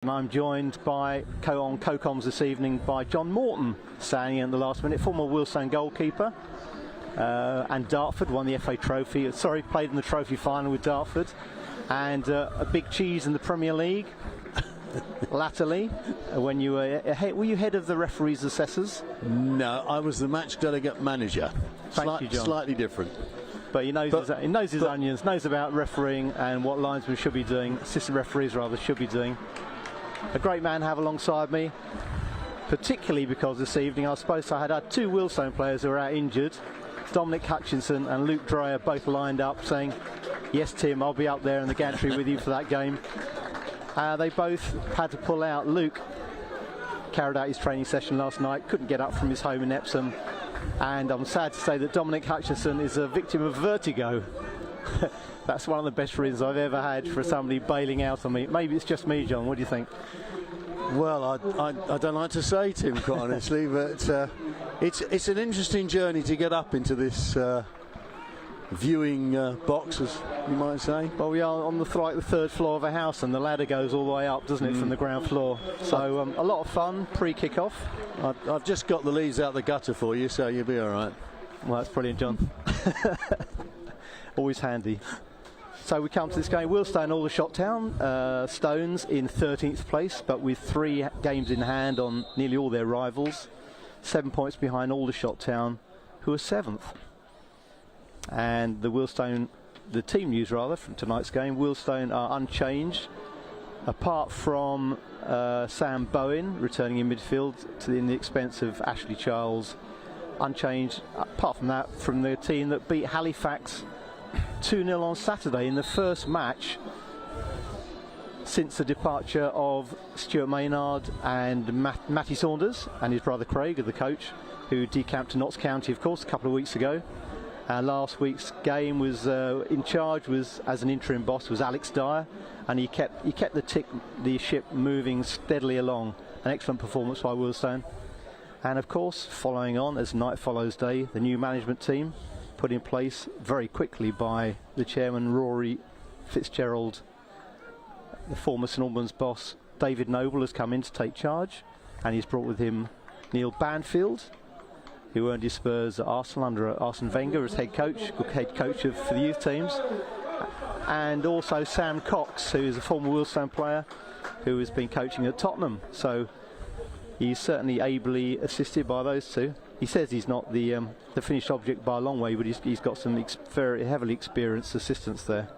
And I'm joined by on co-coms this evening by John Morton, standing in the last minute, former Wealdstone goalkeeper, and Dartford won the FA Trophy. Sorry, played in the trophy final with Dartford, and a big cheese in the Premier League. Latterly, when you were you head of the referees' assessors? No, I was the match delegate manager. Thank you, John. Slightly different. But he knows his onions, knows about refereeing and what linesmen should be doing, assistant referees rather should be doing. A great man to have alongside me, particularly because this evening I was supposed to have had two Wealdstone players who were out injured. Dominic Hutchinson and Luke Dreyer both lined up saying, yes Tim, I'll be up there in the gantry with you for that game. They both had to pull out. Luke carried out his training session last night, couldn't get up from his home in Epsom, and I'm sad to say that Dominic Hutchinson is a victim of vertigo. That's one of the best reasons I've ever had for somebody bailing out on me. Maybe it's just me, John, what do you think? Well, I don't like to say, Tim, quite honestly, but it's an interesting journey to get up into this viewing box, as you might say. Well, we are on the third floor of a house, and the ladder goes all the way up, doesn't it, from the ground floor. So a lot of fun pre-kick-off. I've just got the leaves out the gutter for you, so you'll be all right. Well, that's brilliant, John. Always handy. So we come to this game, Wealdstone, Aldershot Town, Stones in 13th place, but with 3 games in hand on nearly all their rivals. 7 points behind Aldershot Town, who are 7th. And the team news rather from tonight's game, Wealdstone are unchanged, apart from Sam Bowen returning in midfield in the expense of Ashley Charles. Unchanged, apart from that, from the team that beat Halifax 2-0 on Saturday in the first match since the departure of Stuart Maynard and Matty Saunders and his brother Craig, the coach, who decamped to Notts County, of course, a couple of weeks ago. Last week's game was in charge, was as an interim boss, was Alex Dyer, and he kept the ship moving steadily along. An excellent performance by Wealdstone. And of course, following on as night follows day, the new management team put in place very quickly by the chairman Rory Fitzgerald. The former St Albans boss David Noble has come in to take charge, and he's brought with him Neil Banfield, who earned his spurs at Arsenal under Arsene Wenger as head coach for the youth teams, and also Sam Cox, who is a former Wealdstone player who has been coaching at Tottenham. So he's certainly ably assisted by those two. He says he's not the finished object by a long way, but he's got some very heavily experienced assistants there.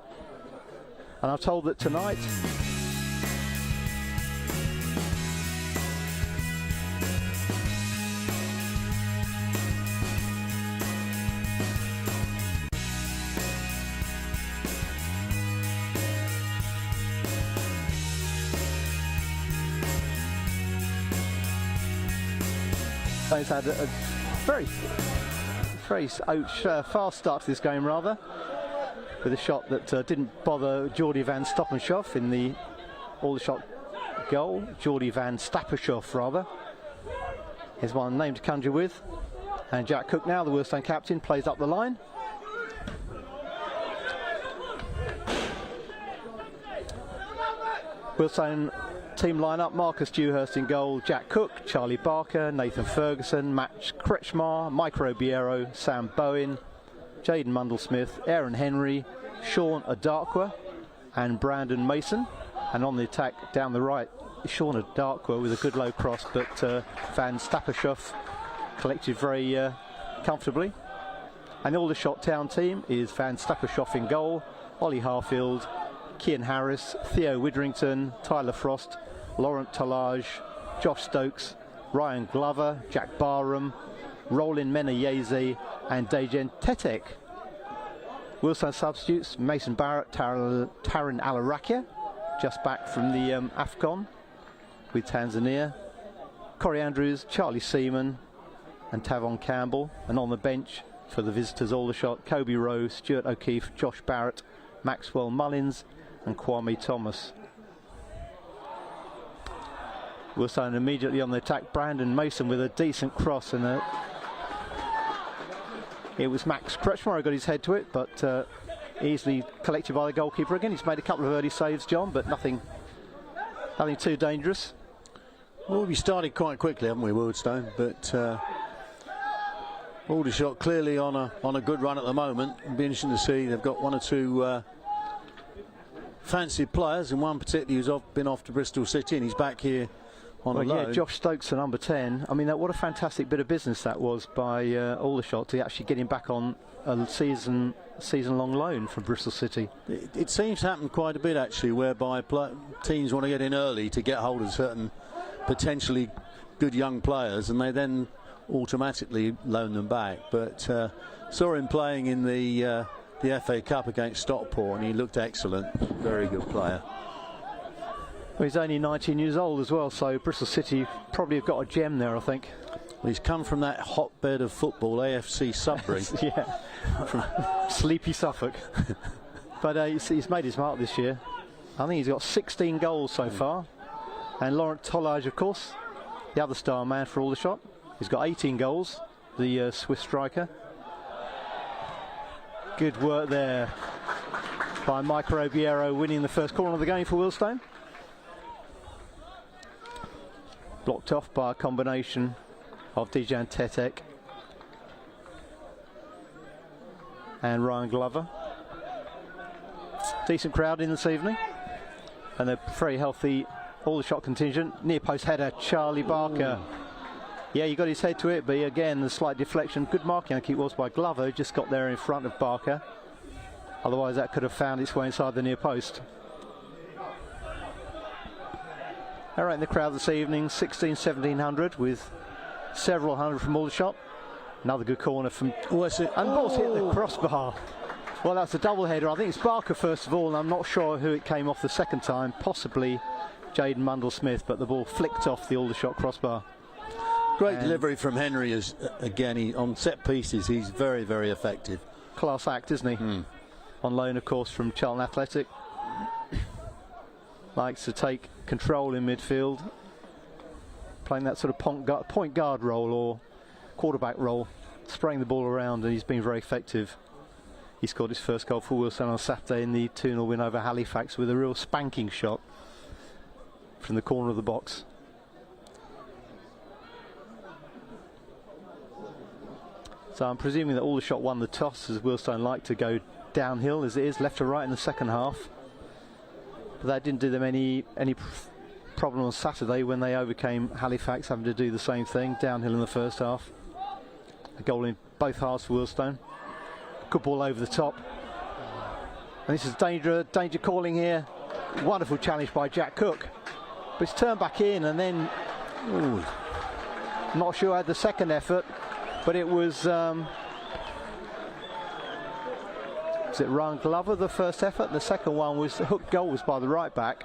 And I'm told that tonight he's had a very fast start to this game, rather, with a shot that didn't bother Geordie van Stoppenschoof in the Aldershot goal. Geordie van Stappershoff, rather. Here's one name to conjure with. And Jack Cook now, the Wealdstone captain, plays up the line. Wealdstone team lineup: Marcus Dewhurst in goal, Jack Cook, Charlie Barker, Nathan Ferguson, Matt Kretschmar, Mike Robiero, Sam Bowen, Jaden Mundle-Smith, Aaron Henry, Sean Adarkwa and Brandon Mason. And on the attack down the right, Sean Adarkwa with a good low cross, but Van Stappershoff collected very comfortably. And the Aldershot Town team is Van Stappershoff in goal, Ollie Harfield, Kian Harris, Theo Widrington, Tyler Frost, Laurent Talage, Josh Stokes, Ryan Glover, Jack Barham, Roland Menayeze and Dejan Tetek. Wealdstone substitutes: Mason Barrett, Taran Alarakia, just back from the AFCON with Tanzania, Corey Andrews, Charlie Seaman and Tavon Campbell. And on the bench for the visitors Aldershot, Kobe Rowe, Stuart O'Keefe, Josh Barrett, Maxwell Mullins and Kwame Thomas. Wealdstone immediately on the attack. Brandon Mason with a decent cross, and it was Max Kretschmar who got his head to it, but easily collected by the goalkeeper again. He's made a couple of early saves, John, but nothing Nothing too dangerous. Well, we started quite quickly, haven't we, Wealdstone? But Aldershot clearly on a good run at the moment. It'll be interesting to see. They've got one or two fancied players, and one particularly who's been off to Bristol City, and he's back here on a loan. Yeah, Josh Stokes, the number 10. I mean, what a fantastic bit of business that was by Aldershot to actually get him back on a season-long loan from Bristol City. It seems to happen quite a bit, actually, whereby teams want to get in early to get hold of certain potentially good young players, and they then automatically loan them back. But saw him playing in the FA Cup against Stockport, and he looked excellent. Very good player. Well, he's only 19 years old as well, so Bristol City probably have got a gem there, I think. Well, he's come from that hotbed of football, AFC Sudbury. Yeah, from sleepy Suffolk. But he's made his mark this year. I think he's got 16 goals so far. And Laurent Tollage, of course, the other star man for Aldershot. He's got 18 goals, the Swiss striker. Good work there by Mike Robiero, winning the first corner of the game for Wealdstone. Blocked off by a combination of Dejan Tetek and Ryan Glover. Decent crowd in this evening, and a very healthy Aldershot contingent. Near post header, Charlie Barker. Ooh. Yeah, he got his head to it, but again, the slight deflection. Good marking, I think it was, by Glover, who just got there in front of Barker. Otherwise, that could have found its way inside the near post. All right, in the crowd this evening, 1,700 with several hundred from Aldershot. Another good corner from... And the ball's hit the crossbar. Well, that's a double header. I think it's Barker first of all, and I'm not sure who it came off the second time. Possibly Jaden Mundle-Smith, but the ball flicked off the Aldershot crossbar. Great delivery from Henry. Again, on set pieces, he's very, very effective. Class act, isn't he? On loan, of course, from Charlton Athletic. Likes to take control in midfield, playing that sort of point guard role or quarterback role, spraying the ball around, and he's been very effective. He scored his first goal for Wealdstone on Saturday in the 2-0 win over Halifax with a real spanking shot from the corner of the box. So I'm presuming that Aldershot won the toss, as Wealdstone like to go downhill as it is, left to right in the second half. But that didn't do them any problem on Saturday when they overcame Halifax, having to do the same thing, downhill in the first half. A goal in both halves for Wealdstone. Good ball over the top. And this is danger calling here. Wonderful challenge by Jack Cook. But it's turned back in, and then... Ooh, not sure who had the second effort, but it was... Was it Ryan Glover, the first effort? The second one was the hook goal was by the right back.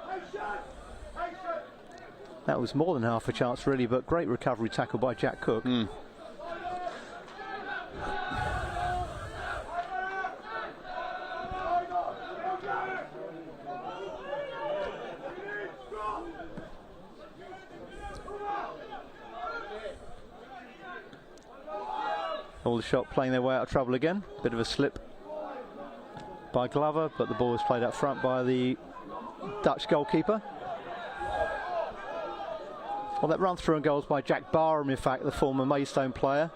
That was more than half a chance, really, but great recovery tackle by Jack Cook. Aldershot playing their way out of trouble again. Bit of a slip by Glover, but the ball was played up front by the Dutch goalkeeper. Well, that run through and goals by Jack Barham, in fact, the former Maidstone player,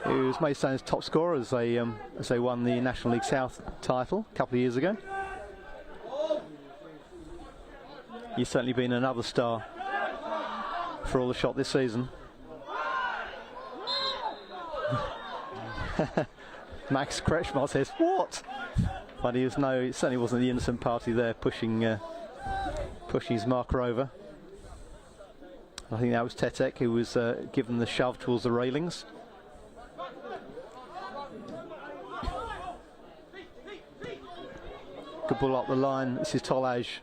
who was Maidstone's top scorer as they won the National League South title a couple of years ago. He's certainly been another star for Aldershot this season. Max Kretschmar says, "What?" But it certainly wasn't the innocent party there pushing his marker over. I think that was Tetek who was given the shove towards the railings. Good ball up the line. This is Tollage.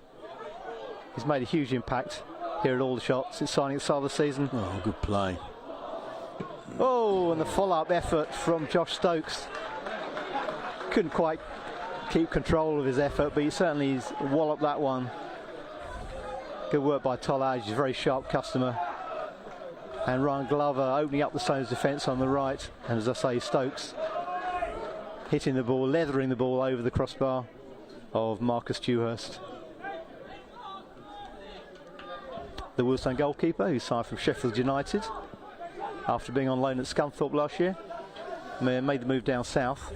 He's made a huge impact here at Aldershot since signing at the start of the season. Oh, good play. Oh, and the follow-up effort from Josh Stokes. Couldn't quite keep control of his effort, but he certainly walloped that one. Good work by Tollage, he's a very sharp customer. And Ryan Glover opening up the Stones defence on the right. And as I say, Stokes hitting the ball, leathering the ball over the crossbar of Marcus Dewhurst. the Wealdstone goalkeeper, who signed from Sheffield United after being on loan at Scunthorpe last year. Made the move down south.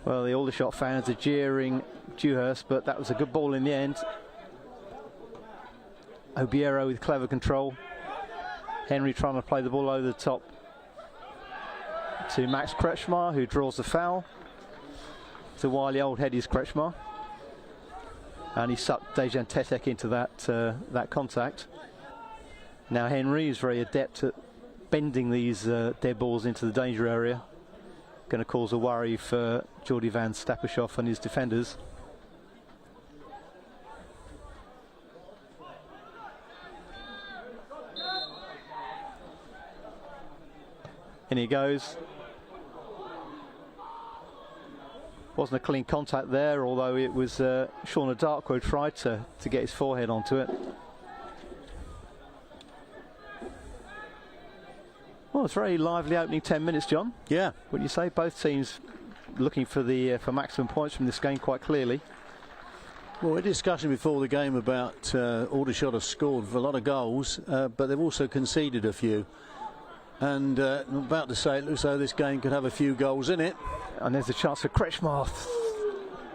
Well, the Aldershot fans are jeering Dewhurst, but that was a good ball in the end. Obiero with clever control. Henry trying to play the ball over the top to Max Kretschmar, who draws the foul. It's a wily old head is Kretschmar. And he sucked Dejan Tetek into that contact. Now Henry is very adept at bending these dead balls into the danger area. Going to cause a worry for Jordi van Stappershoff and his defenders. In he goes. Wasn't a clean contact there, although it was Shauna Darkwood tried to get his forehead onto it. Well, it's a very lively opening 10 minutes, John. Yeah. What do you say? Both teams looking for maximum points from this game quite clearly. Well, we're discussing before the game about Aldershot have scored a lot of goals, but they've also conceded a few. And I'm about to say it looks like this game could have a few goals in it. And there's a chance for Kretschmar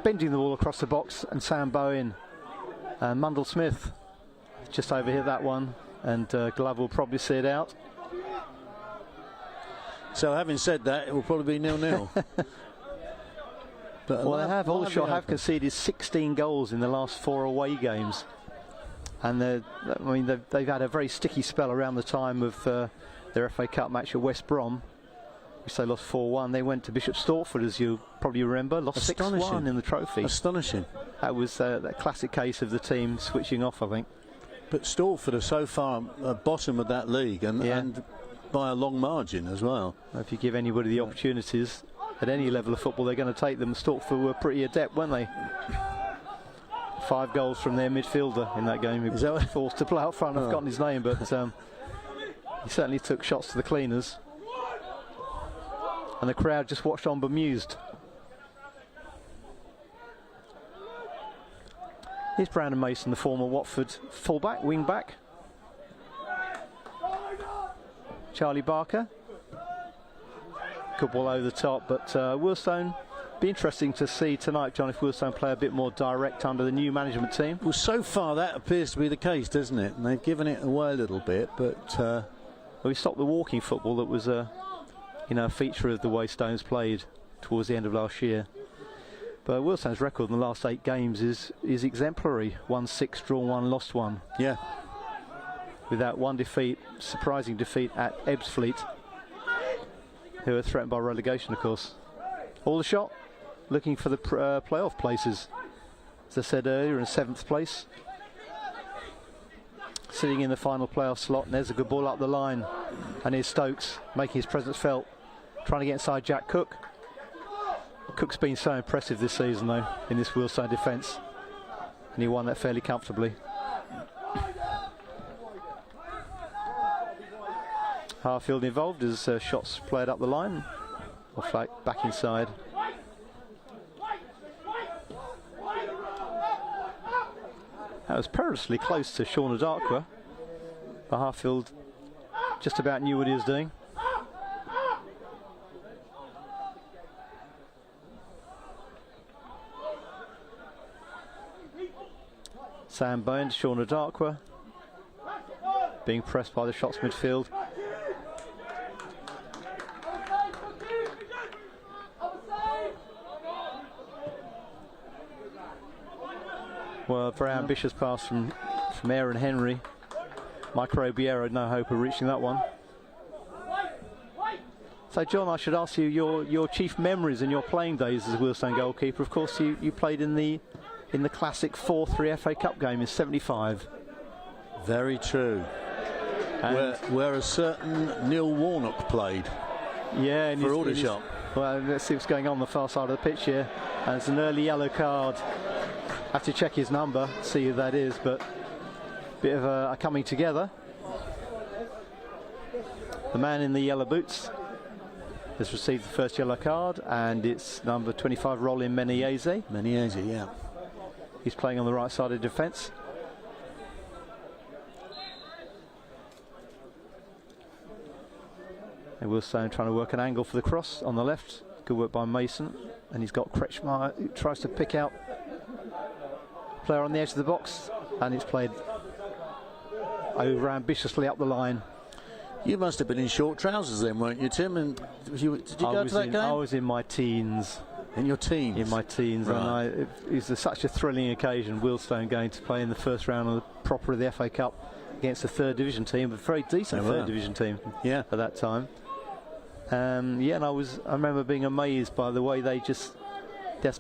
bending the ball across the box, and Sam Bowen and Mundell Smith just overhit that one, and Glove will probably see it out. So having said that, it will probably be 0-0. But well, Aldershot have conceded 16 goals in the last 4 away games, and they've had a very sticky spell around the time of their FA Cup match at West Brom, which they lost 4-1. They went to Bishop Stortford, as you probably remember, lost 6-1 in the trophy. Astonishing. That was that classic case of the team switching off, I think. But Stortford are so far bottom of that league, and by a long margin as well. If you give anybody the opportunities at any level of football, they're going to take them. Stortford were pretty adept, weren't they? 5 goals from their midfielder in that game. He was forced to play out front. I've forgotten his name, but he certainly took shots to the cleaners. And the crowd just watched on bemused. Here's Brandon Mason, the former Watford fullback, wing-back. Charlie Barker. Good ball over the top, but Wealdstone, be interesting to see tonight, John, if Wealdstone play a bit more direct under the new management team. Well, so far that appears to be the case, doesn't it? And they've given it away a little bit, but well, we stopped the walking football that was a feature of the way Stones played towards the end of last year. But Wealdstone's record in the last 8 games is exemplary. Won 6, drawn 1, lost 1. Yeah. With that one defeat, surprising defeat at Ebbsfleet, who are threatened by relegation, of course. Aldershot looking for the playoff places. As I said earlier, in 7th place. Sitting in the final playoff slot, and there's a good ball up the line. And here's Stokes making his presence felt, trying to get inside Jack Cook. Cook's been so impressive this season, though, in this Wealdstone defence. And he won that fairly comfortably. Harfield involved as shots played up the line, or flag back inside. That was perilously close to Shauna Darkwa, but Harfield just about knew what he was doing. Sam Bowen to Shauna Darkwa, being pressed by the Shots midfield. Well, very ambitious pass from Aaron Henry. Michael Obiero had no hope of reaching that one. So, John, I should ask you your chief memories and your playing days as a Wealdstone goalkeeper. Of course, you played in the classic 4-3 FA Cup game in '75. Very true. Where a certain Neil Warnock played. Yeah, for Aldershot. Well, let's see what's going on the far side of the pitch here. And it's an early yellow card. Have to check his number, see who that is, but bit of a coming together. The man in the yellow boots has received the first yellow card, and it's number 25, Roland Menezes. Menezes, yeah. He's playing on the right side of defence. And Wealdstone trying to work an angle for the cross on the left. Good work by Mason. And he's got Kretschmar, who tries to pick out player on the edge of the box, and it's played over ambitiously up the line. You must have been in short trousers then, weren't you, Tim? And did you go to that game? I was in my teens. In your teens? In my teens, right. And it was such a thrilling occasion. Wealdstone going to play in the first round of the proper of the FA Cup against a third division team, a very decent third division team at that time. Yeah, and I remember being amazed by the way they just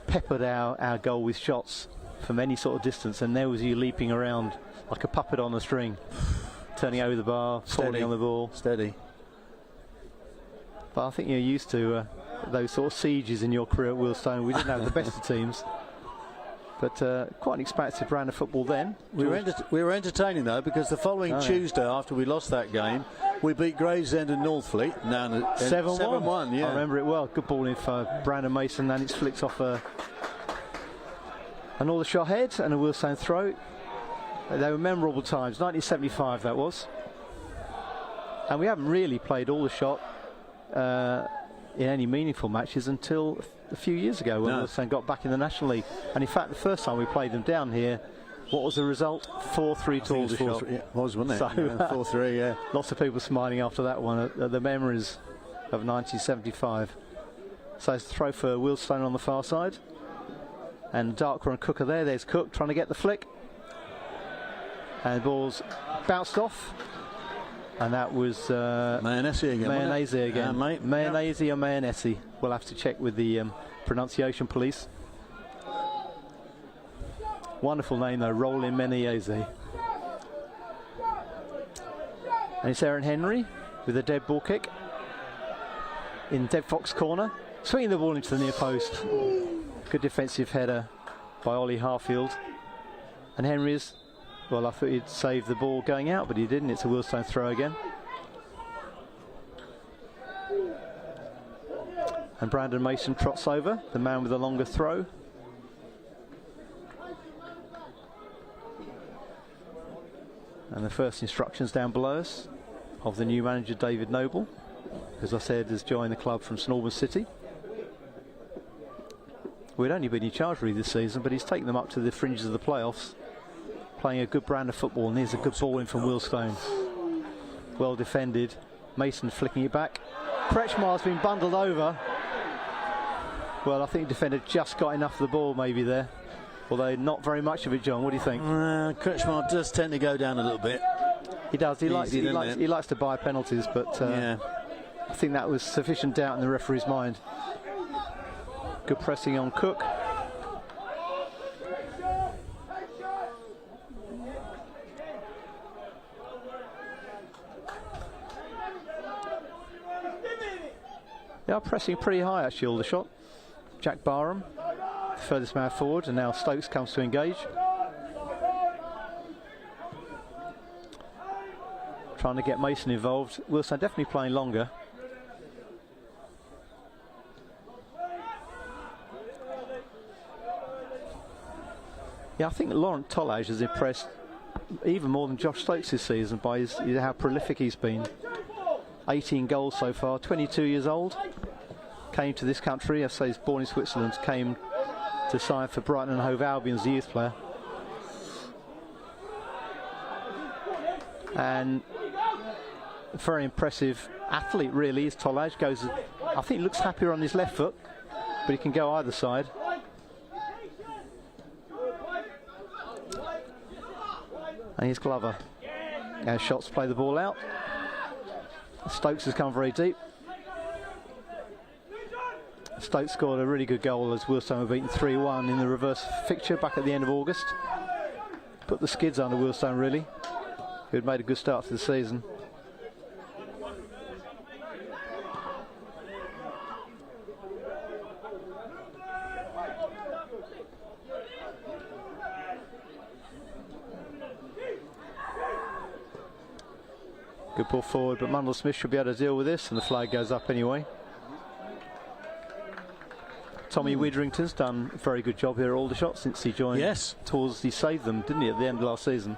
peppered our goal with shots from any sort of distance, and there was you leaping around like a puppet on a string, turning over the bar, falling on the ball. Steady. But I think you're used to those sort of sieges in your career at Wealdstone. We didn't have the best of teams, but quite an expansive brand of football then. We were entertaining though, because the following Tuesday, after we lost that game, we beat Gravesend and Northfleet. 7-1. Yeah, I remember it well. Good ball in for Brandon Mason, and it's flicked off an Aldershot head and a Wealdstone throw. They were memorable times. 1975 that was, and we haven't really played Aldershot in any meaningful matches until a few years ago when Wealdstone got back in the National League. And in fact, the first time we played them down here, what was the result? 4-3 to Aldershot. It was, wasn't it? So, 4-3, yeah. Lots of people smiling after that one, the memories of 1975. So it's a throw for Wealdstone on the far side. And Darker and Cook are there. There's Cook trying to get the flick. And the ball's bounced off. And that was Mayonnaise again. Mayonnaise again. Mayonnaise or Mayonnaise. We'll have to check with the pronunciation police. Wonderful name though, Rolling Mayonnaise. And it's Aaron Henry with a dead ball kick in Dead Fox corner, swinging the ball into the near post. Good defensive header by Ollie Harfield. And Henry's, well, I thought he'd save the ball going out, but he didn't. It's a Wealdstone throw again. And Brandon Mason trots over, the man with the longer throw. And the first instructions down below us of the new manager, David Noble, as I said, has joined the club from St Albans City. We'd only been in charge really this season, but he's taken them up to the fringes of the playoffs, playing a good brand of football. And here's a good ball in from Wealdstone. Well defended. Mason flicking it back. Kretschmar's been bundled over. Well, I think the defender just got enough of the ball maybe there. Although not very much of it, John. What do you think? Kretschmar does tend to go down a little bit. He does. He likes to buy penalties, but I think that was sufficient doubt in the referee's mind. Good pressing on Cook. They are pressing pretty high actually, Aldershot. Jack Barham, the furthest man forward, and now Stokes comes to engage. Trying to get Mason involved. Wealdstone definitely playing longer. Yeah, I think Laurent Tollage has impressed even more than Josh Stokes this season by how prolific he's been. 18 goals so far, 22 years old. Came to this country, I say he's born in Switzerland, came to sign for Brighton and Hove Albion as a youth player. And a very impressive athlete really is Tollage. I think he looks happier on his left foot, but he can go either side. And here's Glover. As shots play the ball out. Stokes has come very deep. Stokes scored a really good goal as Wealdstone were beaten 3-1 in the reverse fixture back at the end of August. Put the skids under Wealdstone really, who had made a good start to the season. Good ball forward, but Mundell Smith should be able to deal with this, and the flag goes up anyway. Tommy Witherington's done a very good job here at Aldershot since he joined. Yes. He saved them, didn't he, at the end of last season?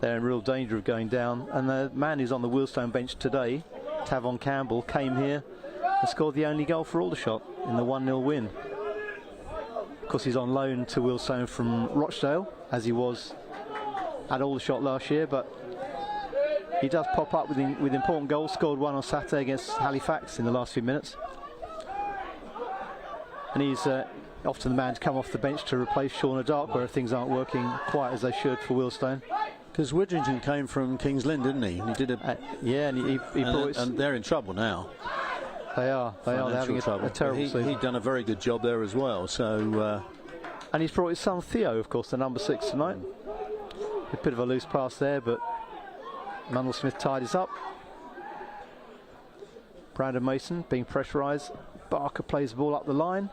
They're in real danger of going down. And the man who's on the Wealdstone bench today, Tavon Campbell, came here and scored the only goal for Aldershot in the 1-0 win. Of course, he's on loan to Wealdstone from Rochdale, as he was at Aldershot last year, but he does pop up with important goals. Scored one on Saturday against Halifax in the last few minutes. And he's often the man to come off the bench to replace Sean O'Dark, where things aren't working quite as they should for Wealdstone. Because Witherington came from Kings Lynn, didn't he? And he did yeah, and he brought and they're in trouble now. They are. They're having a terrible season. He'd done a very good job there as well. So, and he's brought his son Theo, of course, the number 6 tonight. A bit of a loose pass there, but Mundell Smith tied us up. Brandon Mason being pressurised. Barker plays the ball up the line.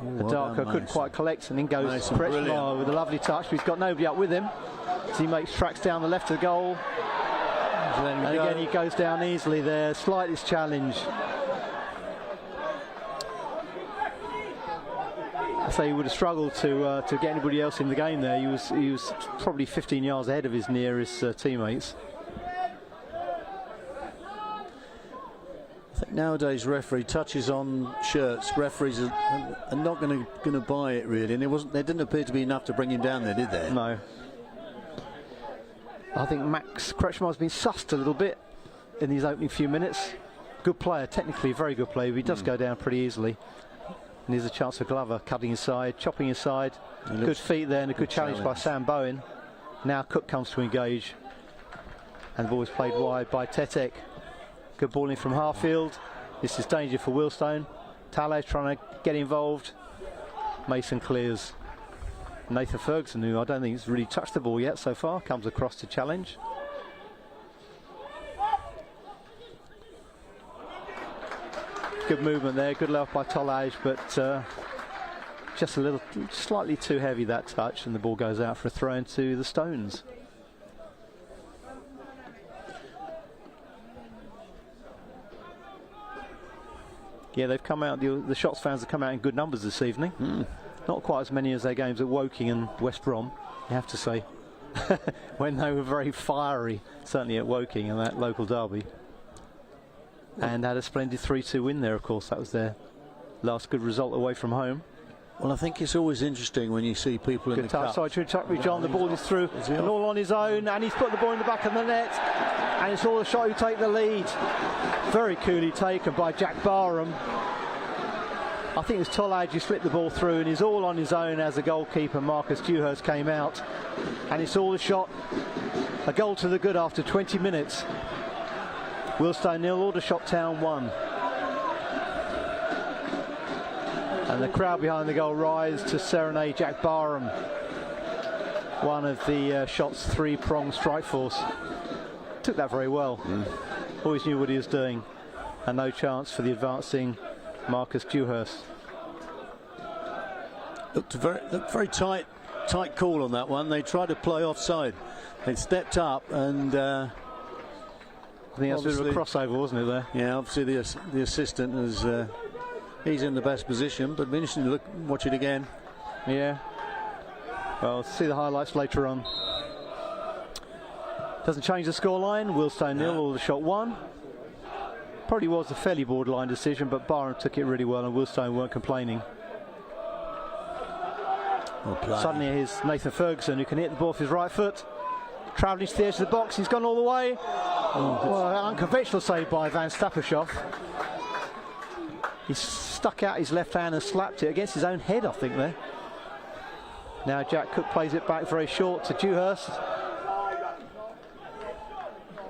Darko couldn't quite collect, and in goes Kretschmar with a lovely touch, but he's got nobody up with him. So he tracks down the left of the goal. And again he goes down easily there. Slightest challenge. I say he would have struggled to get anybody else in the game there. He was probably 15 yards ahead of his nearest teammates. I think nowadays referee touches on shirts. Referees are not going to buy it really, and there didn't appear to be enough to bring him down there, did there? No. I think Max Kretschmar's been sussed a little bit in these opening few minutes. Good player, technically a very good player, but he does go down pretty easily. And there's a chance for Glover cutting inside, chopping inside. Good feet there, and a good challenge by Sam Bowen. Now Cook comes to engage, and the ball is played wide by Tetek. Good ball in from Harfield. This is danger for Wealdstone. Tale trying to get involved. Mason clears. Nathan Ferguson, who I don't think has really touched the ball yet so far, comes across to challenge. Good movement there, good left by Tolaj, but just a little, slightly too heavy that touch, and the ball goes out for a throw into the Stones. Yeah, they've come out, the Shots fans have come out in good numbers this evening. Not quite as many as their games at Woking and West Brom, you have to say, when they were very fiery, certainly at Woking and that local derby. And had a splendid 3-2 win there, of course. That was their last good result away from home. Well, I think it's always interesting when you see people in the cup. Sorry to interrupt you, John. The ball is through and all on his own, and he's put the ball in the back of the net, and it's Aldershot who take the lead. Very coolly taken by Jack Barham. I think it was Tolaj who slipped the ball through, and he's all on his own as the goalkeeper Marcus Dewhurst came out, and it's Aldershot a goal to the good after 20 minutes. Wealdstone 0, Aldershot Town 1. And the crowd behind the goal rise to serenade Jack Barham, one of the Shots' three-pronged strike force. Took that very well. Always knew what he was doing, and no chance for the advancing Marcus Dewhurst. Looked very tight call on that one. They tried to play offside. They stepped up, and I think that's a bit of a crossover, wasn't it there? Yeah, obviously the assistant is he's in the best position, but it'll be interesting to watch it again. Yeah. Well, see the highlights later on. Doesn't change the scoreline. Wealdstone 0, Aldershot 1. Probably was a fairly borderline decision, but Barham took it really well, and Wealdstone weren't complaining. Suddenly here's Nathan Ferguson, who can hit the ball with his right foot. Travelling to the edge of the box, he's gone all the way. Well, unconventional save by Van Stappershoff. He stuck out his left hand and slapped it against his own head, I think, there. Now Jack Cook plays it back very short to Dewhurst.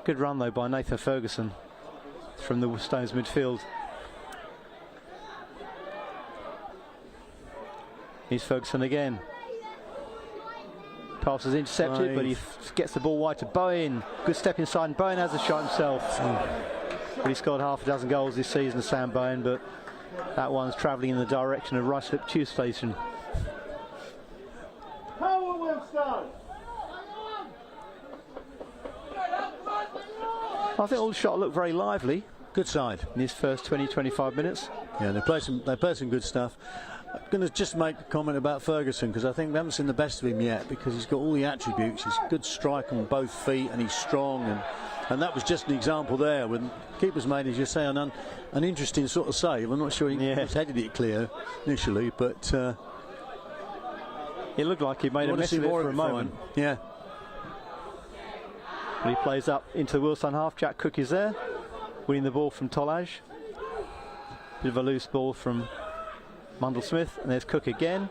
Good run, though, by Nathan Ferguson from the Stones midfield. Here's Ferguson again. Pass is intercepted, but he gets the ball wide to Bowen. Good step inside, and Bowen has a shot himself. But he scored half a dozen goals this season, Sam Bowen, but that one's travelling in the direction of Ruislip Tube Station. I think Aldershot looked very lively. Good side. In his first 20-25 minutes. Yeah, they play some good stuff. I'm going to just make a comment about Ferguson, because I think we haven't seen the best of him yet, because he's got all the attributes. He's a good strike on both feet, and he's strong, and that was just an example there when keeper's made, as you say, an interesting sort of save. I'm not sure he was headed it clear initially, but it looked like he made a mess of it for a moment. Yeah. But he plays up into the Wealdstone half. Jack Cook is there, winning the ball from Tolaj. Bit of a loose ball from Mundell-Smith, and there's Cook again.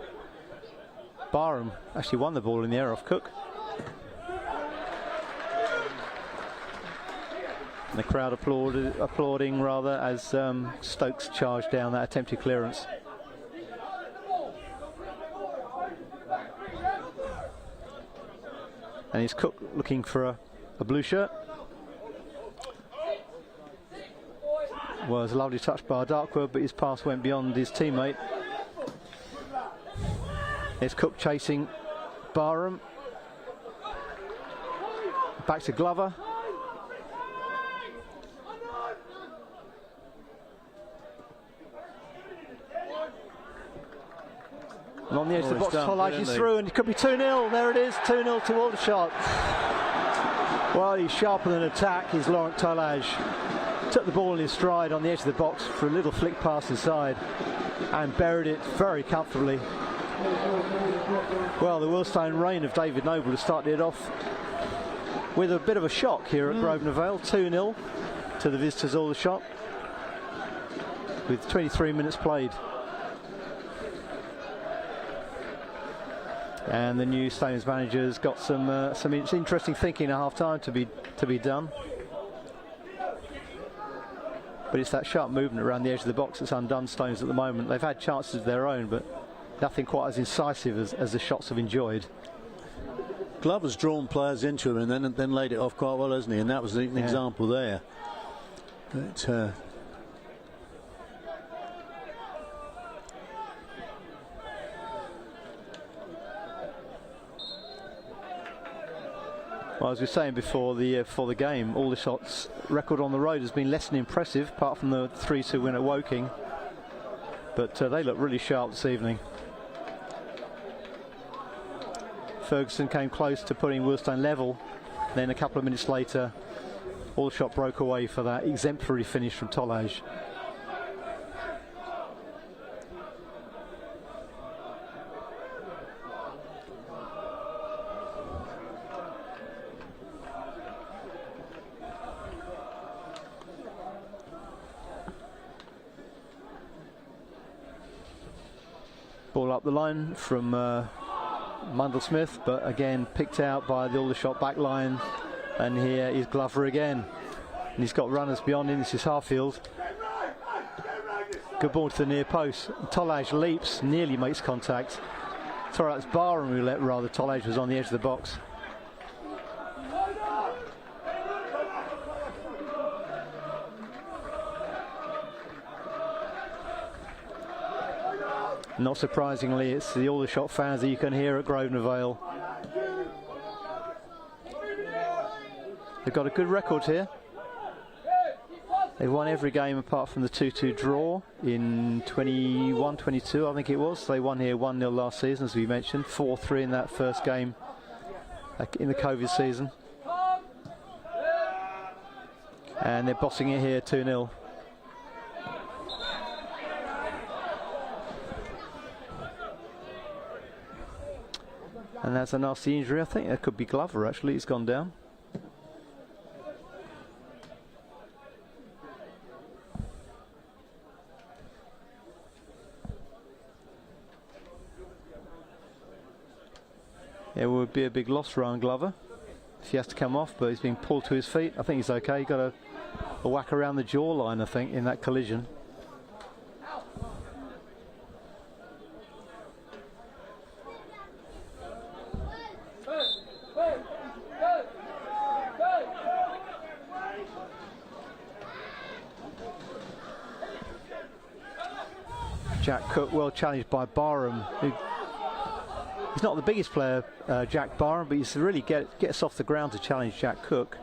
Barham actually won the ball in the air off Cook. And the crowd applauding rather as Stokes charged down that attempted clearance. And it's Cook looking for a blue shirt. Was a lovely touch by Darkwood, but his pass went beyond his teammate. There's Cook chasing Barham. Back to Glover. And on the edge of the box, Tolaj is through, and it could be 2-0. There it is, 2-0 to Aldershot. Well, he's sharper than attack, is Laurent Tolaj. Took the ball in his stride on the edge of the box for a little flick past inside and buried it very comfortably. Well, the Wealdstone reign of David Noble has started it off with a bit of a shock here at Grosvenor Vale. 2-0 to the visitors Aldershot with 23 minutes played. And the new Stones manager's got some interesting thinking at half-time to be done. But it's that sharp movement around the edge of the box that's undone Stones at the moment. They've had chances of their own, but nothing quite as incisive as the shots have enjoyed. Glover's drawn players into him and then laid it off quite well, hasn't he? And that was an example there. But, well, as we were saying before the game, Aldershot's record on the road has been less than impressive, apart from the 3-2 win at Woking. But they look really sharp this evening. Ferguson came close to putting Wealdstone level. Then a couple of minutes later, Aldershot broke away for that exemplary finish from Tolaj. Ball up the line from Mundell-Smith, but again picked out by the Aldershot back line. And here is Glover again. And he's got runners beyond him. This is Harfield. Good ball to the near post. Tolaj leaps, nearly makes contact. Sorry, that's Barham who let rather. Tolaj was on the edge of the box. Not surprisingly, it's the Aldershot fans that you can hear at Grosvenor Vale. They've got a good record here. They've won every game apart from the 2-2 draw in 21-22, I think it was. They won here 1-0 last season, as we mentioned. 4-3 in that first game in the COVID season. And they're bossing it here 2-0. And that's a nasty injury. I think that could be Glover, actually. He's gone down. It would be a big loss for Ryan Glover if he has to come off, but he's being pulled to his feet. I think he's okay. He got a whack around the jawline, I think, in that collision. Jack Cook well challenged by Barham. He's not the biggest player, Jack Barham, but he's really gets off the ground to challenge Jack Cook.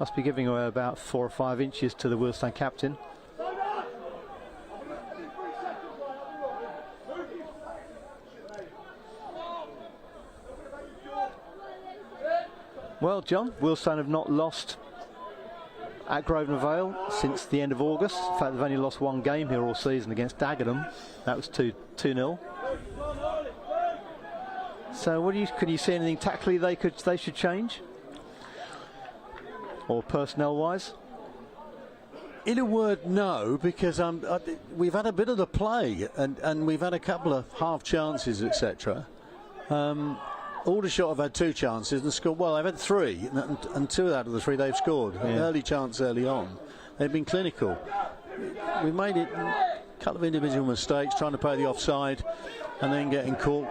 Must be giving away about 4 or 5 inches to the Wealdstone captain. Well, John, Wealdstone have not lost at Grosvenor Vale since the end of August. In fact, they've only lost 1 game here all season against Dagenham. That was 2-0. So, can you see anything tactically they should change, or personnel-wise? In a word, no, because we've had a bit of the play, and we've had a couple of half chances, etc. Aldershot have had 2 chances and scored. Well, they've had 3, and 2 out of the 3 they've scored. Yeah. An early chance early on. They've been clinical. We made it a couple of individual mistakes, trying to play the offside, and then getting caught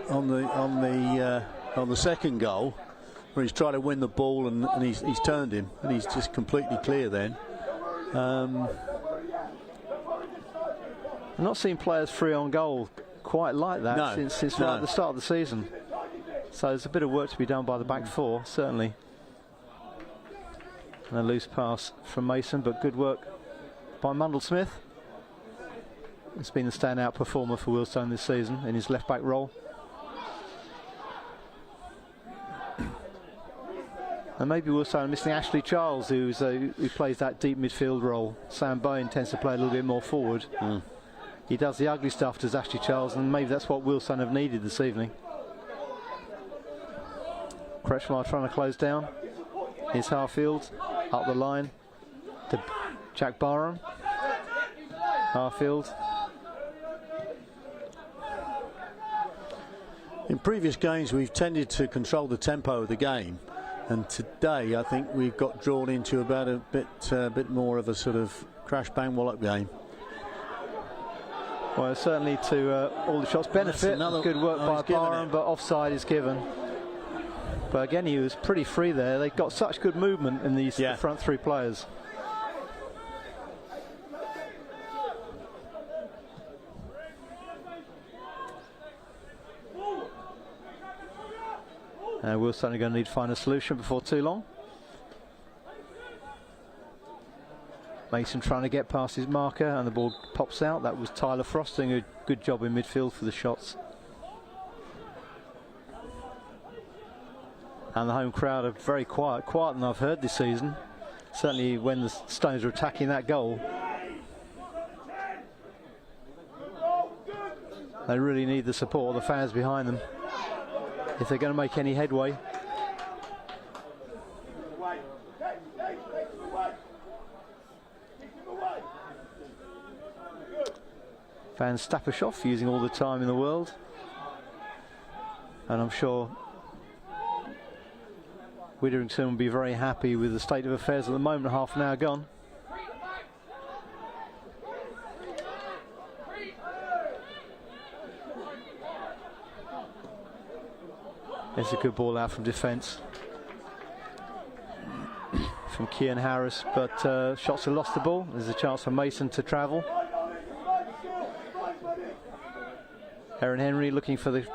on the second goal, where he's tried to win the ball and he's turned him, and he's just completely clear then. I'm not seeing players free on goal quite like that since right at the start of the season. So there's a bit of work to be done by the back 4, certainly. And a loose pass from Mason, but good work by Mundle-Smith. He's been the standout performer for Wealdstone this season in his left-back role. And maybe Wealdstone are missing Ashley Charles, who plays that deep midfield role. Sam Bowen tends to play a little bit more forward. He does the ugly stuff, does Ashley Charles, and maybe that's what Wealdstone have needed this evening. Kretschmar trying to close down. Here's Harfield up the line to Jack Barham. Harfield. In previous games, we've tended to control the tempo of the game, and today I think we've got drawn into about a bit more of a sort of crash bang wallop game. Well, certainly to Aldershot's benefit. Good work by Barham, but offside is given. But again, he was pretty free there. They've got such good movement in these front 3 players. We're certainly going to need to find a solution before too long. Mason trying to get past his marker, and the ball pops out. That was Tyler Frost doing a good job in midfield for the shots. And the home crowd are very quieter than I've heard this season. Certainly when the Stones are attacking that goal. They really need the support of the fans behind them if they're going to make any headway. Van Stappershoff using all the time in the world, and I'm sure Witherington will be very happy with the state of affairs at the moment. Half an hour gone. There's a good ball out from defence from Kian Harris, but Shots have lost the ball. There's a chance for Mason to travel. Aaron Henry looking for the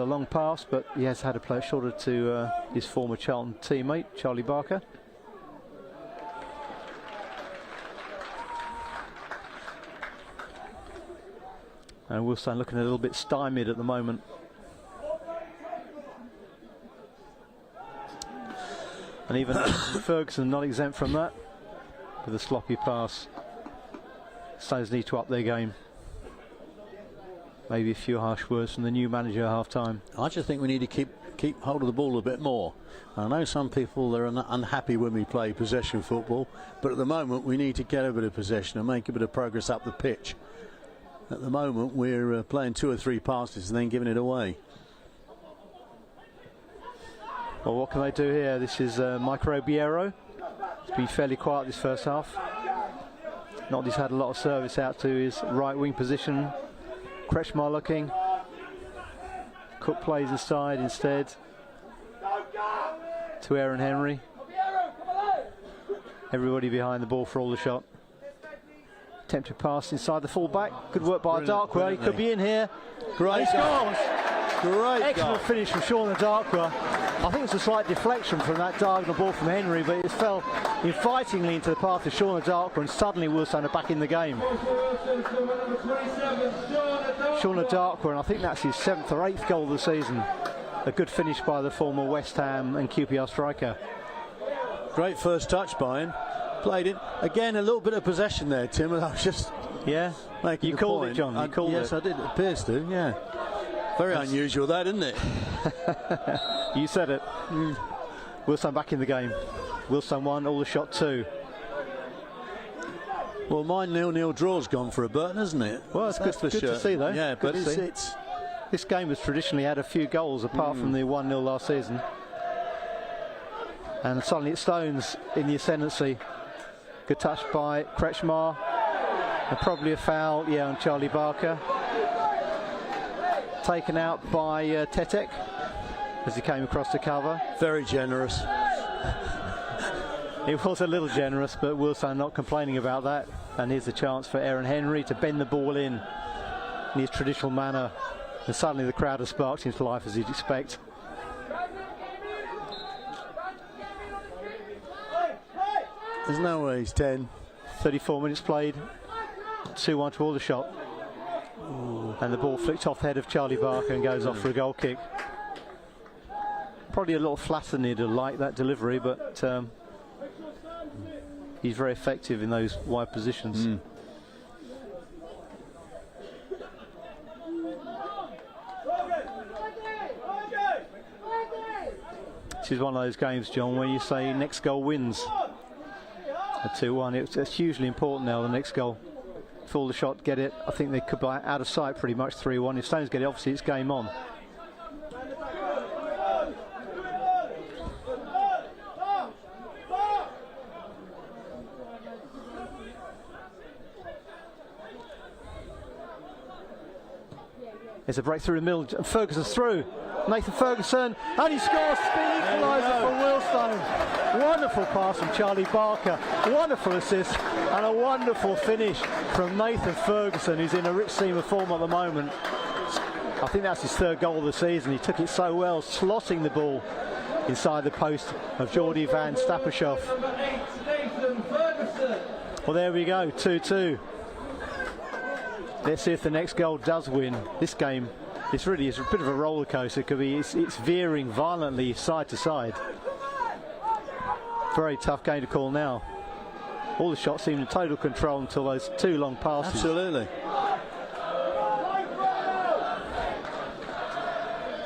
long pass, but he has had to play it shorter to his former Charlton teammate, Charlie Barker. And Wealdstone looking a little bit stymied at the moment. And even Ferguson not exempt from that with a sloppy pass. Stones need to up their game. Maybe a few harsh words from the new manager at half-time. I just think we need to keep hold of the ball a bit more. I know some people are unhappy when we play possession football, but at the moment we need to get a bit of possession and make a bit of progress up the pitch. At the moment we're playing 2 or 3 passes and then giving it away. Well, what can they do here? This is Mike Robiero. He's been fairly quiet this first half. Not that he's had a lot of service out to his right wing position. Kretschmar looking. Cook plays aside instead to Aaron Henry. Everybody behind the ball for Aldershot. Attempted pass inside the full-back. Good work by Darkwa. He could be in here. Great goal. Great Excellent goal. finish from Sean Darkwa. I think it's a slight deflection from that diagonal ball from Henry, but it fell invitingly into the path of Shauna Darkwer, and suddenly Wealdstone are back in the game. Shauna Darkwer, and I think that's his 7th or 8th goal of the season. A good finish by the former West Ham and QPR striker. Great first touch by him. Played it. Again, a little bit of possession there, Tim, and I was just making you the called point. it, John. You called yes, it. I did. It appears to, yeah. Very unusual, that, isn't it? You said it. Wealdstone back in the game. Wealdstone 1, Aldershot 2. Well, my 0-0 draw's gone for a Burton, hasn't it? Well, it's good to see, though. Yeah, good but to see. it's this game has traditionally had a few goals, apart from the 1-0 last season. And suddenly it's Stones in the ascendancy. Good touch by Kretschmar. And probably a foul, on Charlie Barker. Taken out by Tetek as he came across the cover. very generous. It was a little generous, but Wealdstone not complaining about that. And here's a chance for Aaron Henry to bend the ball in his traditional manner. And suddenly the crowd has sparked into life, as you'd expect. There's no way he's 10. 34 minutes played. 2-1 to Aldershot. And the ball flicked off the head of Charlie Barker and goes off for a goal kick. Probably a little flatter than he'd like that delivery, but he's very effective in those wide positions. This is one of those games, John, where you say next goal wins. A 2-1. It's hugely important now, the next goal. If Aldershot get it, I think they could be out of sight pretty much 3-1. If Stones get it, obviously it's game on. There's a breakthrough in the middle, and Ferguson's through. Nathan Ferguson, and he scores the equaliser for Wealdstone. Wonderful pass from Charlie Barker, wonderful assist, and a wonderful finish from Nathan Ferguson, who's in a rich seam of form at the moment. I think that's his 3rd goal of the season. He took it so well, slotting the ball inside the post of Geordie van Stappershoff. Well, there we go, 2-2. Let's see if the next goal does win. This game, it's really a bit of a roller coaster. It's veering violently side to side. Very tough game to call now. All the shots seem in total control until those 2 long passes. Absolutely.